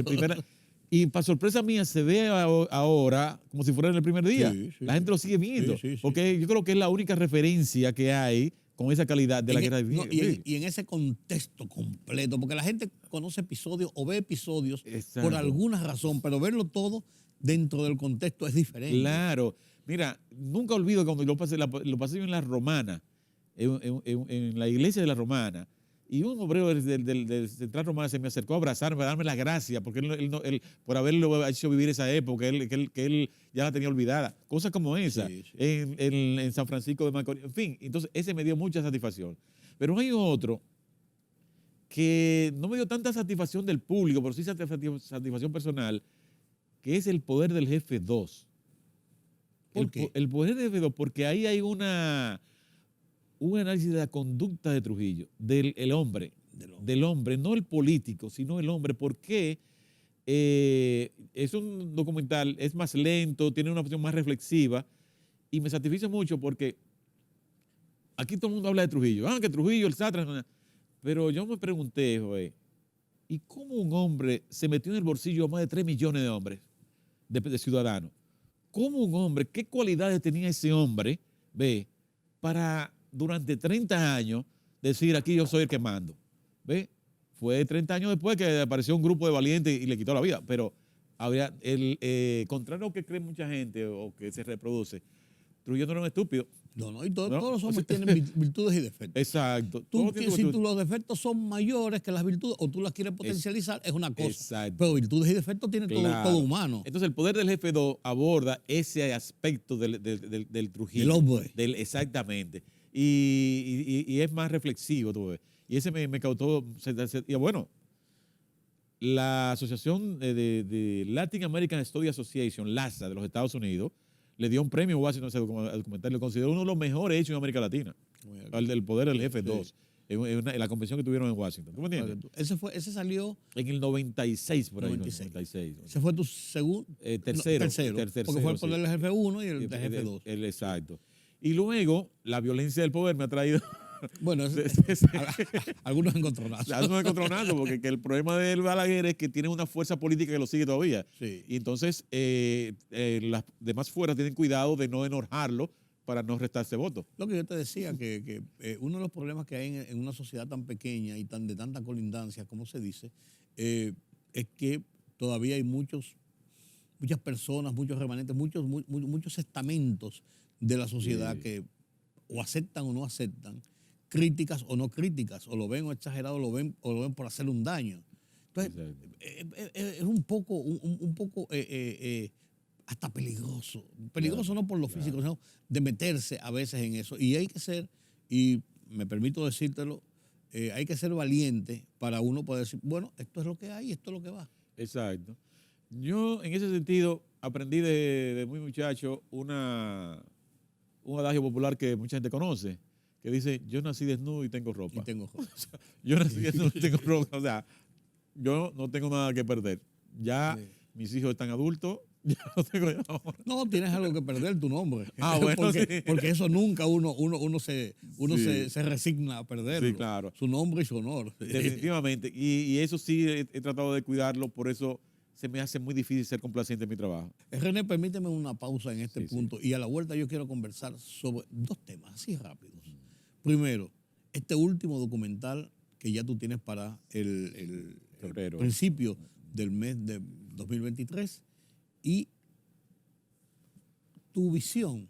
y para sorpresa mía se ve ahora como si fuera en el primer día. Sí. La gente lo sigue viendo. Sí. Porque yo creo que es la única referencia que hay con esa calidad de la guerra de no, y en ese contexto completo, porque la gente conoce episodios o ve episodios Exacto. por alguna razón, pero verlo todo dentro del contexto es diferente. Claro. Mira, nunca olvido cuando lo pasé yo en la Romana, en la iglesia de la Romana, y un obrero del Central Romana se me acercó a abrazarme, a darme las gracias, porque él por haberlo hecho vivir esa época, que él ya la tenía olvidada. Cosas como esa, Sí. en San Francisco de Macorís. En fin, entonces ese me dio mucha satisfacción. Pero hay otro que no me dio tanta satisfacción del público, pero sí satisfacción personal, que es El Poder del Jefe 2. ¿Por qué? El Poder del Jefe 2, porque ahí hay un análisis de la conducta de Trujillo, del hombre, no el político, sino el hombre. Porque es un documental, es más lento, tiene una opción más reflexiva y me satisface mucho porque aquí todo el mundo habla de Trujillo. Que Trujillo, el Satra. Pero yo me pregunté, joder, ¿y cómo un hombre se metió en el bolsillo a más de 3 millones de hombres, de ciudadanos? ¿Cómo un hombre, qué cualidades tenía ese hombre, para durante 30 años decir aquí yo soy el que mando? Fue 30 años después que apareció un grupo de valientes y le quitó la vida, pero habría contrario a lo que cree mucha gente o que se reproduce, Trujillo no era un estúpido. No, y todos los hombres tienen virtudes y defectos. Exacto. Si los defectos son mayores que las virtudes o tú las quieres potencializar, es una cosa. Exacto. Pero virtudes y defectos tiene todo humano. Entonces, El Poder del Jefe 2 aborda ese aspecto del Trujillo. Del hombre. Exactamente. Y es más reflexivo. Tú ves. Y ese me cautó. Y bueno, la asociación de Latin American Study Association, LASA, de los Estados Unidos, le dio un premio a Washington ese documental. Lo consideró uno de los mejores hechos en América Latina. El del Poder del Jefe 2. en la convención que tuvieron en Washington. ¿Tú me entiendes? Ese salió En el 96, por ahí. 96. Ese fue tu segundo. Tercero. Porque fue el sí. poder del jefe 1 y el del jefe 2. Exacto. Y luego, la violencia del poder me ha traído... Bueno, algunos encontronazos. Algunos encontronazos, porque que el problema del Balaguer es que tiene una fuerza política que lo sigue todavía. Sí. Y entonces las demás fuerzas tienen cuidado de no enojarlo para no restarse votos. Lo que yo te decía, que uno de los problemas que hay en una sociedad tan pequeña y de tanta colindancia, como se dice, es que todavía hay muchas personas, muchos remanentes, muchos estamentos de la sociedad que o aceptan o no aceptan, críticas o no críticas, o lo ven o exagerado, o lo ven por hacerle un daño. Entonces, es un poco hasta peligroso. Peligroso no por lo físico, sino de meterse a veces en eso. Y hay que ser, y me permito decírtelo, hay que ser valiente para uno poder decir, bueno, esto es lo que hay, esto es lo que va. Exacto. Yo, en ese sentido, aprendí de muy muchacho un adagio popular que mucha gente conoce, que dice, yo nací desnudo y tengo ropa. Yo nací desnudo y tengo ropa. O sea, yo no tengo nada que perder. Ya mis hijos están adultos, ya no tengo nada. No, tienes algo que perder, tu nombre. Bueno, porque eso nunca uno se resigna a perderlo. Sí, claro. Su nombre y su honor. Definitivamente. Y eso sí he tratado de cuidarlo, por eso se me hace muy difícil ser complaciente en mi trabajo. René, permíteme una pausa en este punto y a la vuelta yo quiero conversar sobre dos temas así rápidos. Primero, este último documental que ya tú tienes para el principio del mes de 2023 y tu visión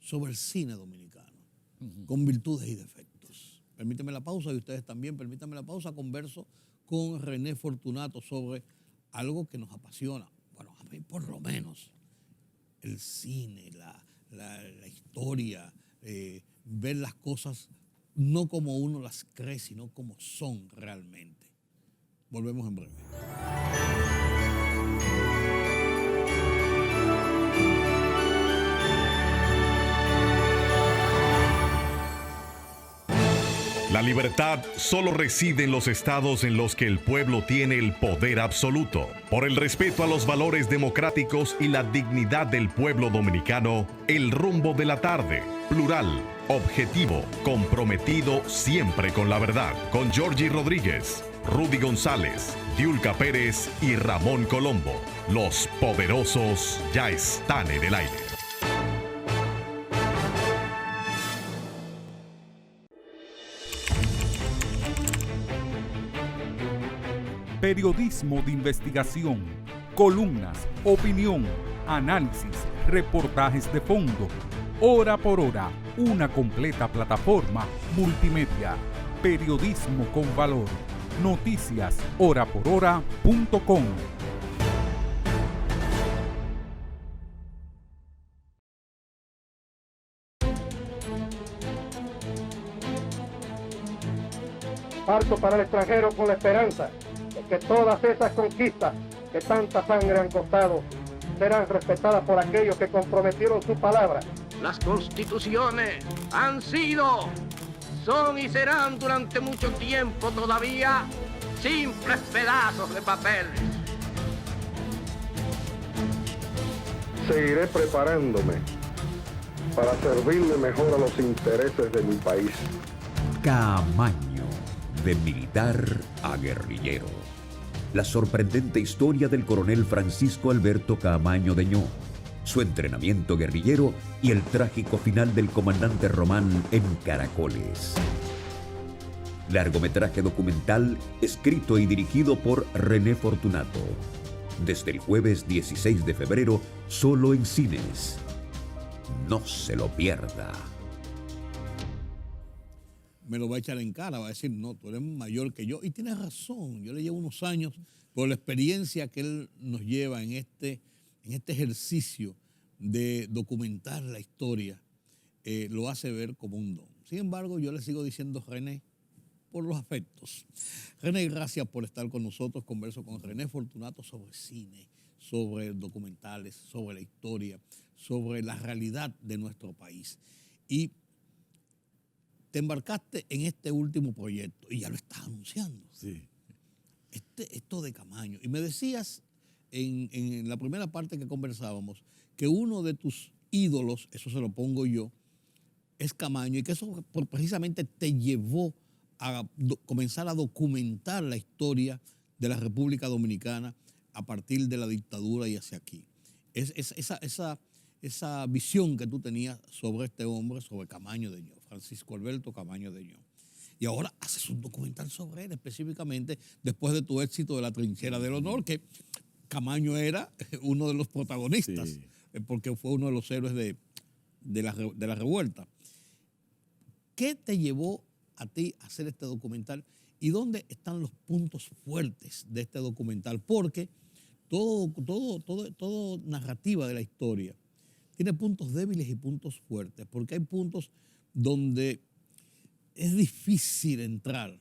sobre el cine dominicano, con virtudes y defectos. Permíteme la pausa y ustedes también, permítanme la pausa, converso con René Fortunato sobre algo que nos apasiona, bueno, a mí por lo menos, el cine, la historia, ver las cosas no como uno las cree, sino como son realmente. Volvemos en breve. La libertad solo reside en los estados en los que el pueblo tiene el poder absoluto. Por el respeto a los valores democráticos y la dignidad del pueblo dominicano, el rumbo de la tarde, plural, objetivo, comprometido siempre con la verdad. Con Georgie Rodríguez, Rudy González, Diulca Pérez y Ramón Colombo. Los poderosos ya están en el aire. Periodismo de investigación, columnas, opinión, análisis, reportajes de fondo. Hora por hora, una completa plataforma multimedia. Periodismo con valor. Noticias horaporhora.com. Parto para el extranjero con la esperanza de que todas esas conquistas que tanta sangre han costado serán respetadas por aquellos que comprometieron su palabra. Las constituciones han sido, son y serán durante mucho tiempo todavía simples pedazos de papel. Seguiré preparándome para servirle mejor a los intereses de mi país. Camaño, de militar a guerrillero. La sorprendente historia del coronel Francisco Alberto Caamaño Deñó, su entrenamiento guerrillero y el trágico final del comandante Román en Caracoles. Largometraje documental escrito y dirigido por René Fortunato. Desde el jueves 16 de febrero, solo en cines. No se lo pierda. Me lo va a echar en cara, va a decir, no, tú eres mayor que yo. Y tienes razón, yo le llevo unos años, por la experiencia que él nos lleva en este ejercicio de documentar la historia, lo hace ver como un don. Sin embargo, yo le sigo diciendo René por los afectos. René, gracias por estar con nosotros. Converso con René Fortunato sobre cine, sobre documentales, sobre la historia, sobre la realidad de nuestro país. Y te embarcaste en este último proyecto y ya lo estás anunciando. Sí. Esto de Camaño. Y me decías en la primera parte que conversábamos que uno de tus ídolos, eso se lo pongo yo, es Camaño, y que eso precisamente te llevó a comenzar a documentar la historia de la República Dominicana a partir de la dictadura y hacia aquí. Esa visión que tú tenías sobre este hombre, sobre Camaño de Ño, Francisco Alberto Camaño de Ño. Y ahora haces un documental sobre él, específicamente después de tu éxito de La Trinchera del Honor, que Camaño era uno de los protagonistas, Sí. Porque fue uno de los héroes de la revuelta. ¿Qué te llevó a ti a hacer este documental y dónde están los puntos fuertes de este documental? Porque todo narrativa de la historia tiene puntos débiles y puntos fuertes, porque hay puntos donde es difícil entrar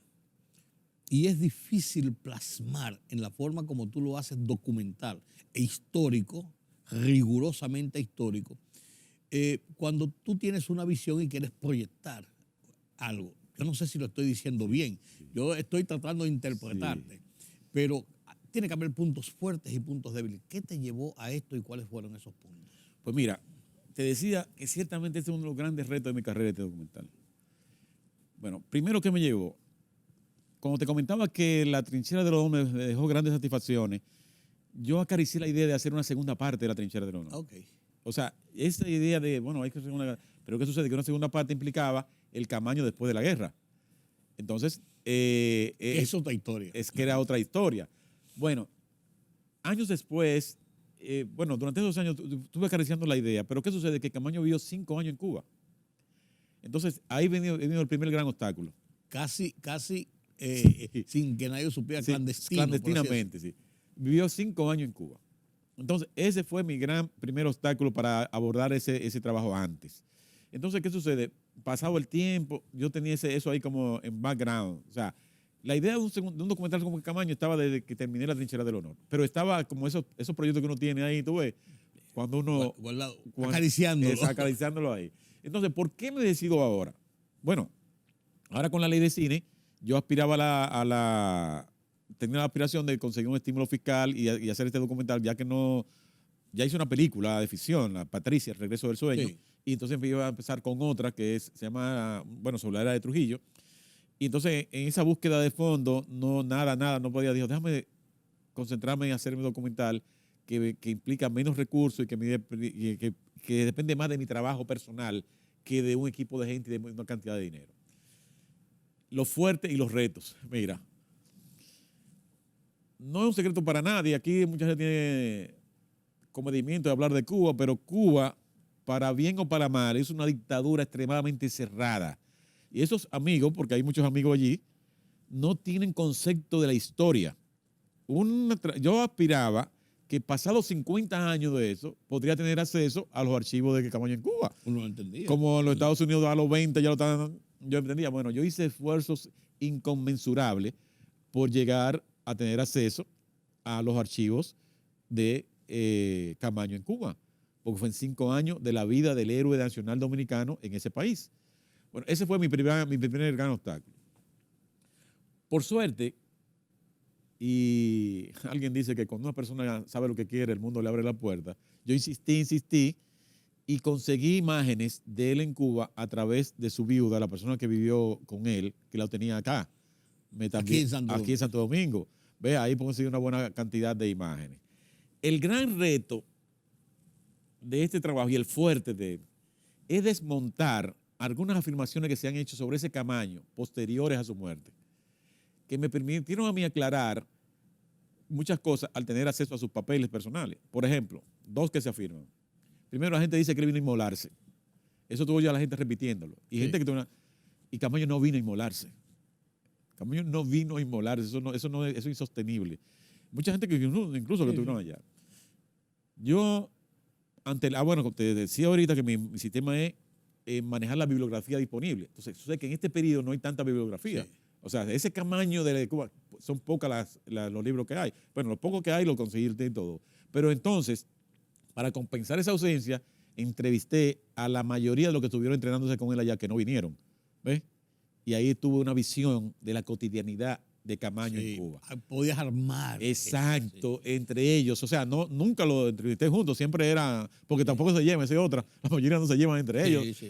y es difícil plasmar en la forma como tú lo haces documental e histórico, rigurosamente histórico, cuando tú tienes una visión y quieres proyectar algo. Yo no sé si lo estoy diciendo bien, yo estoy tratando de interpretarte, pero tiene que haber puntos fuertes y puntos débiles. ¿Qué te llevó a esto y cuáles fueron esos puntos? Pues mira, te decía que ciertamente este es uno de los grandes retos de mi carrera, este documental. Bueno, primero, ¿qué me llevó? Cuando te comentaba que La Trinchera del Honor me dejó grandes satisfacciones, yo acaricié la idea de hacer una segunda parte de La Trinchera del Honor. Ok. O sea, esa idea de, bueno, hay que hacer una... Pero ¿qué sucede? Que una segunda parte implicaba el Camaño después de la guerra. Entonces... es otra historia. Es que era otra historia. Bueno, años después, bueno, durante esos años estuve acariciando la idea, pero ¿qué sucede? Que Camaño vivió 5 años en Cuba. Entonces, ahí vino el primer gran obstáculo. Casi sin que nadie supiera, Sí, clandestinamente, sí. Vivió 5 años en Cuba. Entonces, ese fue mi gran primer obstáculo para abordar ese trabajo antes. Entonces, ¿qué sucede? Pasado el tiempo, yo tenía eso ahí como en background. O sea, la idea de un documental como Camaño estaba desde que terminé La Trinchera del Honor. Pero estaba como esos proyectos que uno tiene ahí, tú ves, cuando uno... Acariciándolo. Acariciándolo ahí. Entonces, ¿por qué me decido ahora? Bueno, ahora con la ley de cine, yo aspiraba tenía la aspiración de conseguir un estímulo fiscal y hacer este documental, ya que no... Ya hice una película de ficción, La Patricia, El Regreso del Sueño, Sí. y entonces me iba a empezar con otra que se llama, bueno, sobre la era de Trujillo. Y entonces, en esa búsqueda de fondo, no podía, dijo, déjame concentrarme en hacer mi documental que implica menos recursos y que depende más de mi trabajo personal que de un equipo de gente y de una cantidad de dinero. Lo fuerte y los retos. Mira, no es un secreto para nadie. Aquí mucha gente tiene comedimiento de hablar de Cuba, pero Cuba, para bien o para mal, es una dictadura extremadamente cerrada. Y esos amigos, porque hay muchos amigos allí, no tienen concepto de la historia. Yo aspiraba que pasados 50 años de eso, podría tener acceso a los archivos de Camaño en Cuba. Uno lo entendía. Como en los Estados Unidos a los 20 ya lo estaban, yo entendía. Bueno, yo hice esfuerzos inconmensurables por llegar a tener acceso a los archivos de Camaño en Cuba, porque fue en 5 años de la vida del héroe nacional dominicano en ese país. Bueno, ese fue mi primer gran obstáculo. Por suerte, y alguien dice que cuando una persona sabe lo que quiere, el mundo le abre la puerta. Yo insistí y conseguí imágenes de él en Cuba a través de su viuda, la persona que vivió con él, que la tenía acá. Aquí en Santo Domingo. Ve, ahí conseguí una buena cantidad de imágenes. El gran reto de este trabajo y el fuerte de él es desmontar algunas afirmaciones que se han hecho sobre ese Camaño posteriores a su muerte, que me permitieron a mí aclarar muchas cosas al tener acceso a sus papeles personales. Por ejemplo, 2 que se afirman. Primero, la gente dice que él vino a inmolarse. Eso tuvo ya la gente repitiéndolo. Y Sí. gente que y Camaño no vino a inmolarse. Camaño no vino a inmolarse. Eso es insostenible. Mucha gente que incluso que estuvieron allá. Yo, bueno, te decía ahorita que mi sistema es manejar la bibliografía disponible. Entonces, sé que en este periodo no hay tanta bibliografía. Sí. O sea, ese Camaño de Cuba, son pocas los libros que hay. Bueno, los pocos que hay lo conseguí y todo. Pero entonces, para compensar esa ausencia, entrevisté a la mayoría de los que estuvieron entrenándose con él allá, que no vinieron. ¿Ves? y ahí tuve una visión de la cotidianidad de Camaño en Cuba. Podías armar. Exacto, entre ellos. O sea, nunca lo entrevisté juntos, siempre era, porque tampoco se llevan, esa es otra, la mayoría no se llevan entre ellos.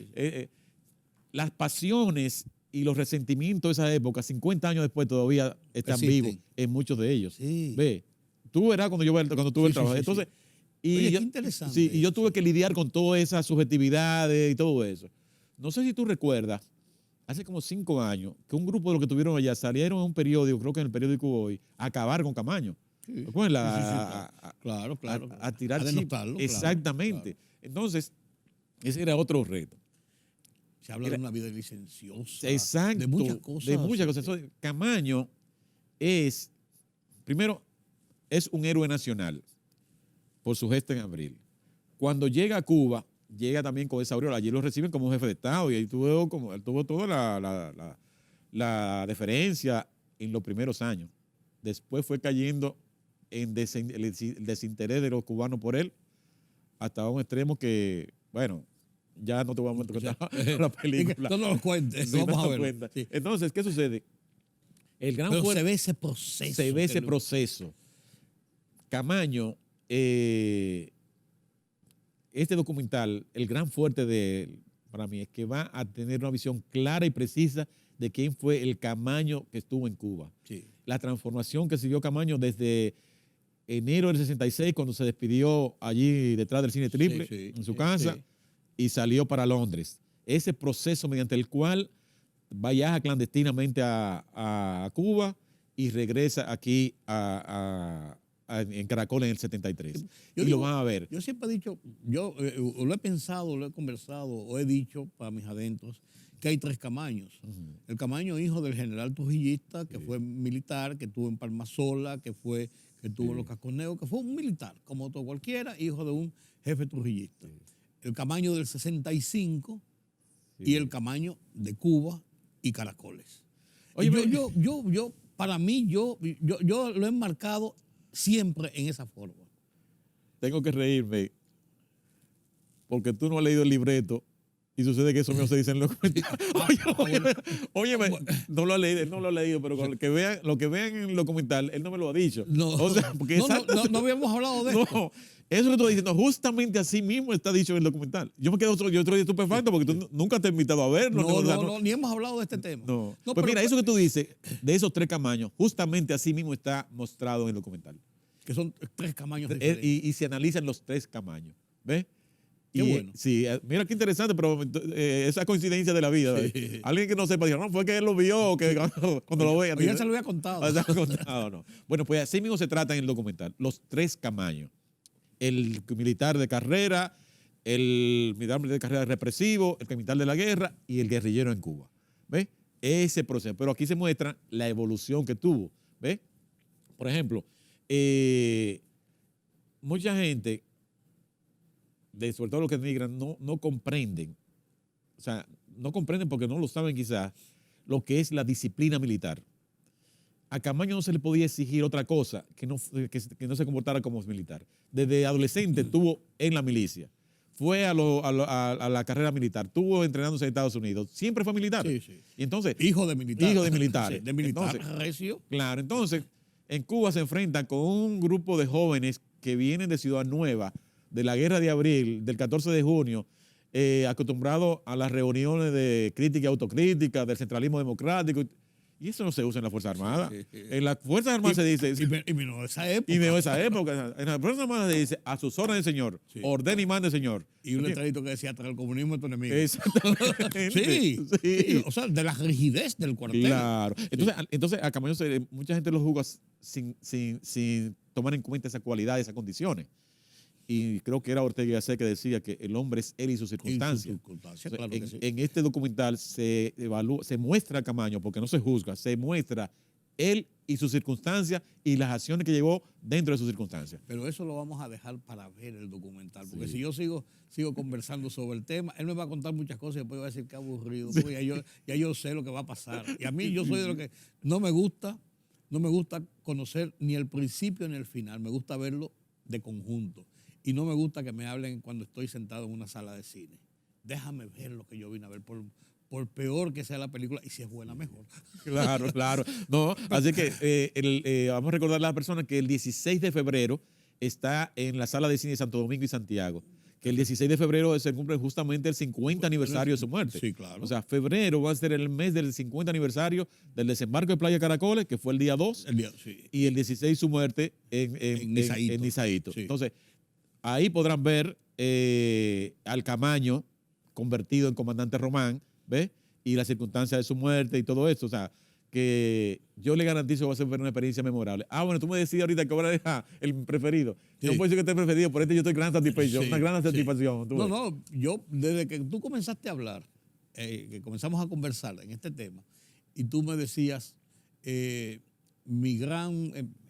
Las pasiones y los resentimientos de esa época, 50 años después, todavía están vivos en muchos de ellos. Sí. Ve, tú verás cuando tuve el trabajo. Entonces, Oye, y qué interesante. Sí, y yo tuve que lidiar con todas esas subjetividades y todo eso. No sé si tú recuerdas, hace como 5 años, que un grupo de los que estuvieron allá salieron en un periódico, creo que en el periódico Hoy, a acabar con Camaño. Sí. Claro. A tirar denotarlo, exactamente. Claro. Entonces, ese era otro reto. Se habla de una vida licenciosa. Exacto. De muchas cosas. De muchas cosas. Entonces, Camaño es, primero, es un héroe nacional por su gesto en abril. Cuando llega a Cuba, llega también con esa aureola. Allí lo reciben como jefe de Estado y ahí tuvo toda la deferencia en los primeros años. Después fue cayendo en el desinterés de los cubanos por él hasta un extremo que, bueno, ya no te voy a contar la película. No lo cuentes, Sí, vamos a lo verlo. Sí. Entonces, ¿qué sucede? Pero se ve ese proceso. Se ve ese proceso. Camaño, este documental, el gran fuerte de él, para mí, es que va a tener una visión clara y precisa de quién fue el Camaño que estuvo en Cuba. Sí. La transformación que siguió Camaño desde enero del 66, cuando se despidió allí detrás del Cine Triple, en su casa, y salió para Londres. Ese proceso mediante el cual viaja clandestinamente a Cuba y regresa aquí en Caracol en el 73. Lo van a ver. Yo siempre he dicho, yo lo he pensado, lo he conversado, o he dicho para mis adentros, que hay 3 Camaños. El Camaño hijo del general trujillista, que fue militar, que estuvo en Palmasola, que estuvo en los Casconeos, que fue un militar, como todo cualquiera, hijo de un jefe trujillista. El Camaño del 65 y el Camaño de Cuba y Caracoles. Oye, para mí, yo lo he enmarcado siempre en esa forma. Tengo que reírme porque tú no has leído el libreto y sucede que eso mismo se dice en los comentarios. Óyeme, no lo ha leído, él no lo ha leído, pero lo que vean en el documental, él no me lo ha dicho. No, o sea, porque no habíamos hablado de eso. No, eso lo estoy diciendo, justamente así mismo está dicho en el documental. Yo me quedo otro día estupefacto porque tú nunca te has invitado a verlo. No, ni hemos hablado de este tema. No, pues mira, eso que tú dices, de esos 3 Camaños, justamente así mismo está mostrado en el documental. Que son 3 Camaños diferentes. Y se analizan los 3 Camaños, ¿ves? Qué bueno. Sí, mira qué interesante, pero esa coincidencia de la vida. Sí. Alguien que no sepa, dijo, no, fue que él lo vio, que cuando lo vean. Ya se lo había contado. No. Bueno, pues así mismo se trata en el documental, los 3 Camaños. El militar de carrera, el militar de carrera represivo, el militar de la guerra y el guerrillero en Cuba. ¿Ves? Ese proceso. Pero aquí se muestra la evolución que tuvo. ¿Ves? Por ejemplo, mucha gente, sobre todo los que emigran, no comprenden. O sea, no comprenden porque no lo saben quizás lo que es la disciplina militar. A Camaño no se le podía exigir otra cosa que no se comportara como militar. Desde adolescente estuvo en la milicia. Fue a la carrera militar. Estuvo entrenándose en Estados Unidos. Siempre fue militar. Sí. Y entonces, hijo de militar. Hijo de militares. Sí, de militar entonces, recio. Claro, entonces, en Cuba se enfrenta con un grupo de jóvenes que vienen de Ciudad Nueva, de la Guerra de Abril, del 14 de junio, acostumbrados a las reuniones de crítica y autocrítica, del centralismo democrático. Y eso no se usa en la Fuerza Armada. En las Fuerzas Armadas se dice... Y vino de esa época. Y de esa época. En las Fuerzas Armadas se dice, a sus órdenes, señor. Sí. Ordene y mande, señor. Y un letradito que decía, tras el comunismo es tu enemigo. Exactamente. Sí. O sea, de la rigidez del cuartel. Claro. Entonces a Camaño mucha gente lo juzga sin tomar en cuenta esa cualidad, esas condiciones. Y creo que era Ortega y Gasset que decía que el hombre es él y sus circunstancias. Claro que sí. En este documental se muestra a Camaño, porque no se juzga, se muestra él y sus circunstancias y las acciones que llevó dentro de sus circunstancias. Pero eso lo vamos a dejar para ver el documental, porque si yo sigo conversando sobre el tema, él me va a contar muchas cosas y después va a decir que aburrido, porque ya yo sé lo que va a pasar. Y a mí yo soy de lo que no me gusta conocer ni el principio ni el final, me gusta verlo de conjunto. Y no me gusta que me hablen cuando estoy sentado en una sala de cine. Déjame ver lo que yo vine a ver, por por peor que sea la película, y si es buena, mejor. Claro, claro. No, así que vamos a recordarle a las personas que el 16 de febrero está en la Sala de Cine de Santo Domingo y Santiago. Que el 16 de febrero se cumple justamente el 50 aniversario de su muerte. Sí, claro. O sea, febrero va a ser el mes del 50 aniversario del desembarco de Playa Caracoles, que fue el día 2, Sí. y el 16 su muerte en Nizaíto. Sí. Entonces, ahí podrán ver al Camaño convertido en comandante Román, ¿ves? Y las circunstancias de su muerte y todo eso. O sea, que yo le garantizo que va a ser una experiencia memorable. Bueno, tú me decías ahorita que ahora era el preferido. Sí. No puedo decir que esté preferido, por yo estoy gran satisfacción, Sí, una gran sí. satisfacción. No, yo desde que tú comenzaste a hablar, que comenzamos a conversar en este tema, y tú me decías, el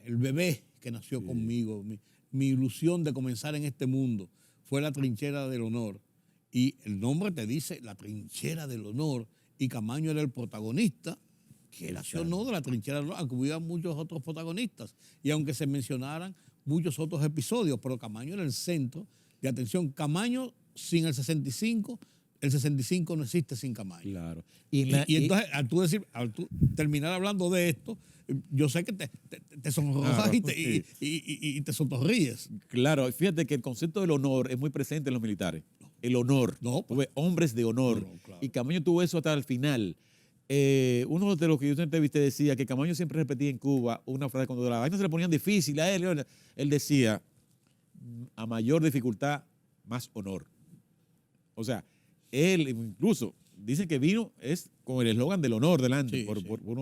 bebé que nació conmigo, mi ilusión de comenzar en este mundo fue la trinchera del honor. Y el nombre te dice la trinchera del honor, y Camaño era el protagonista, que nació no de la trinchera del honor, aunque hubiera muchos otros protagonistas, y aunque se mencionaran muchos otros episodios, pero Camaño era el centro de atención. Camaño sin el 65 no existe sin Camaño. Claro. Y entonces, al tú terminar hablando de esto, yo sé que te sonrojas Claro, y te sonríes. Claro, fíjate que el concepto del honor es muy presente en los militares. El honor. No, Tuve hombres de honor. No, claro. Y Camaño tuvo eso hasta el final. Uno de los que yo te entrevisté decía que Camaño siempre repetía en Cuba una frase: cuando las vainas se le ponían difícil a él decía, a mayor dificultad, más honor. O sea, él incluso dice que vino con el eslogan del honor delante,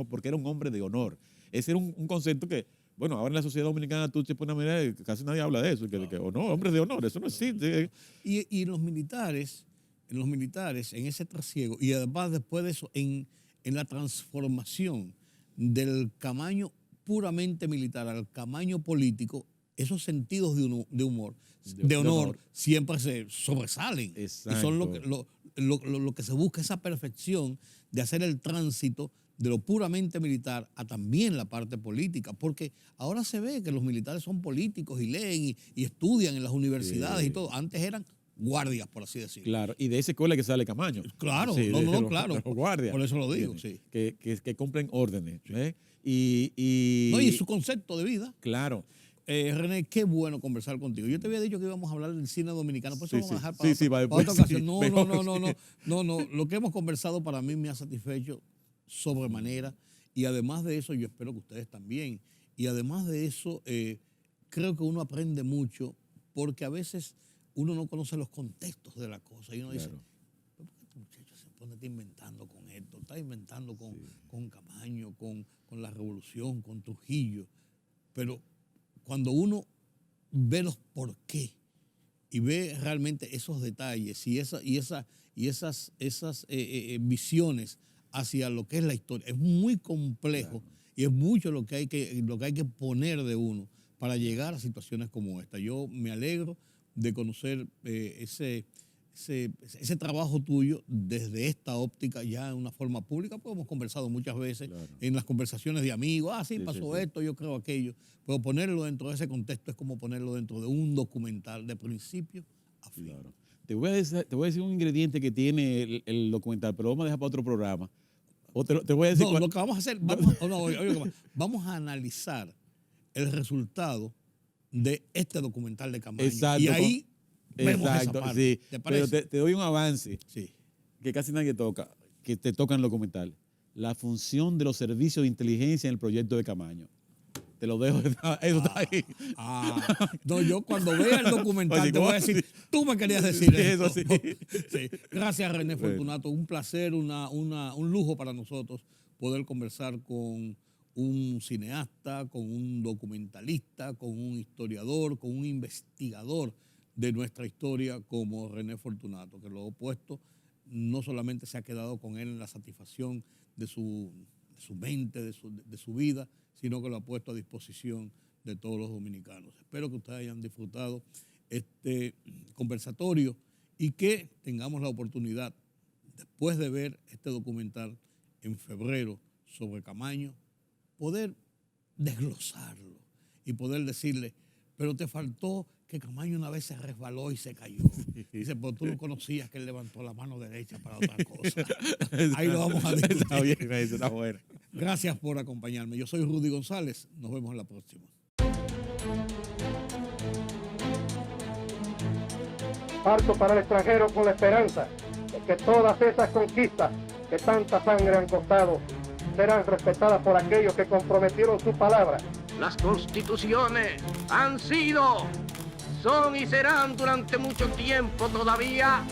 porque era un hombre de honor. Ese era un concepto que, bueno, ahora en la sociedad dominicana tú te pones a mirar, casi nadie habla de eso, hombres de honor, eso no existe. Y los militares, en ese trasiego, y además después de eso, en la transformación del Camaño puramente militar al Camaño político, esos sentidos de humor, de honor, siempre se sobresalen. Exacto. Y son lo que se busca, esa perfección de hacer el tránsito de lo puramente militar a también la parte política, porque ahora se ve que los militares son políticos y leen y estudian en las universidades y todo. Antes eran guardias, por así decirlo. Claro, y de esa escuela que sale Camaño. Claro, claro. Los guardias. Por eso lo digo, sí. Que cumplen órdenes. Sí. Y su concepto de vida. Claro. René, qué bueno conversar contigo. Yo te había dicho que íbamos a hablar del cine dominicano, por eso vamos a dejar para otra ocasión. No. Lo que hemos conversado para mí me ha satisfecho sobremanera, y además de eso yo espero que ustedes también. Y además de eso creo que uno aprende mucho, porque a veces uno no conoce los contextos de la cosa y uno dice, ¿por qué este muchacho se pone inventando con esto? Está inventando con Camaño, con la Revolución, con Trujillo. Pero cuando uno ve los por qué y ve realmente esos detalles y esas visiones hacia lo que es la historia, es muy complejo, y es mucho lo que hay que poner de uno para llegar a situaciones como esta. Yo me alegro de conocer ese trabajo tuyo desde esta óptica, ya en una forma pública, porque hemos conversado muchas veces en las conversaciones de amigos, pasó esto, yo creo aquello, pero ponerlo dentro de ese contexto es como ponerlo dentro de un documental de principio a fin. Claro. Te voy a decir un ingrediente que tiene el documental, pero lo vamos a dejar para otro programa. Te voy a decir lo que vamos a hacer, vamos a analizar el resultado de este documental de Camaño. Exacto. Y ahí vemos esa parte. Sí. ¿Te parece? Pero te doy un avance Sí. que casi nadie toca, que te toca en el documental. La función de los servicios de inteligencia en el proyecto de Camaño. Te lo dejo, eso está ahí. No, yo cuando vea el documental Oye, te voy a decir, tú me querías decir eso. Sí. Gracias, René Fortunato. Un placer, un lujo para nosotros poder conversar con un cineasta, con un documentalista, con un historiador, con un investigador de nuestra historia como René Fortunato, que lo opuesto no solamente se ha quedado con él en la satisfacción de su mente, de su vida, sino que lo ha puesto a disposición de todos los dominicanos. Espero que ustedes hayan disfrutado este conversatorio y que tengamos la oportunidad, después de ver este documental en febrero sobre Camaño, poder desglosarlo y poder decirle, pero te faltó que Camaño una vez se resbaló y se cayó. Dice, pero tú no conocías que él levantó la mano derecha para otra cosa. Ahí lo vamos a discutir. Está bien, eso está bueno. Gracias por acompañarme. Yo soy Rudy González. Nos vemos en la próxima. Parto para el extranjero con la esperanza de que todas esas conquistas que tanta sangre han costado serán respetadas por aquellos que comprometieron su palabra. Las constituciones han sido, son y serán durante mucho tiempo todavía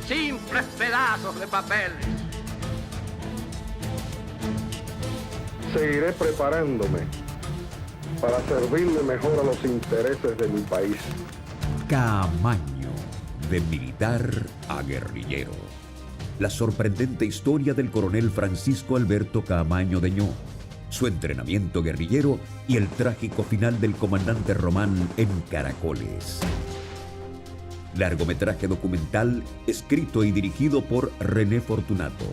simples pedazos de papel. Seguiré preparándome para servirle mejor a los intereses de mi país. Camaño, de militar a guerrillero. La sorprendente historia del coronel Francisco Alberto Caamaño de Ño, su entrenamiento guerrillero y el trágico final del comandante Román en Caracoles. Largometraje documental escrito y dirigido por René Fortunato.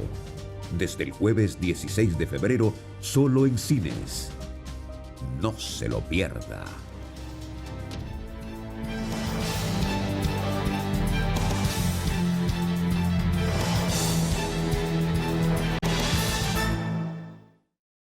Desde el jueves 16 de febrero, solo en cines. No se lo pierda.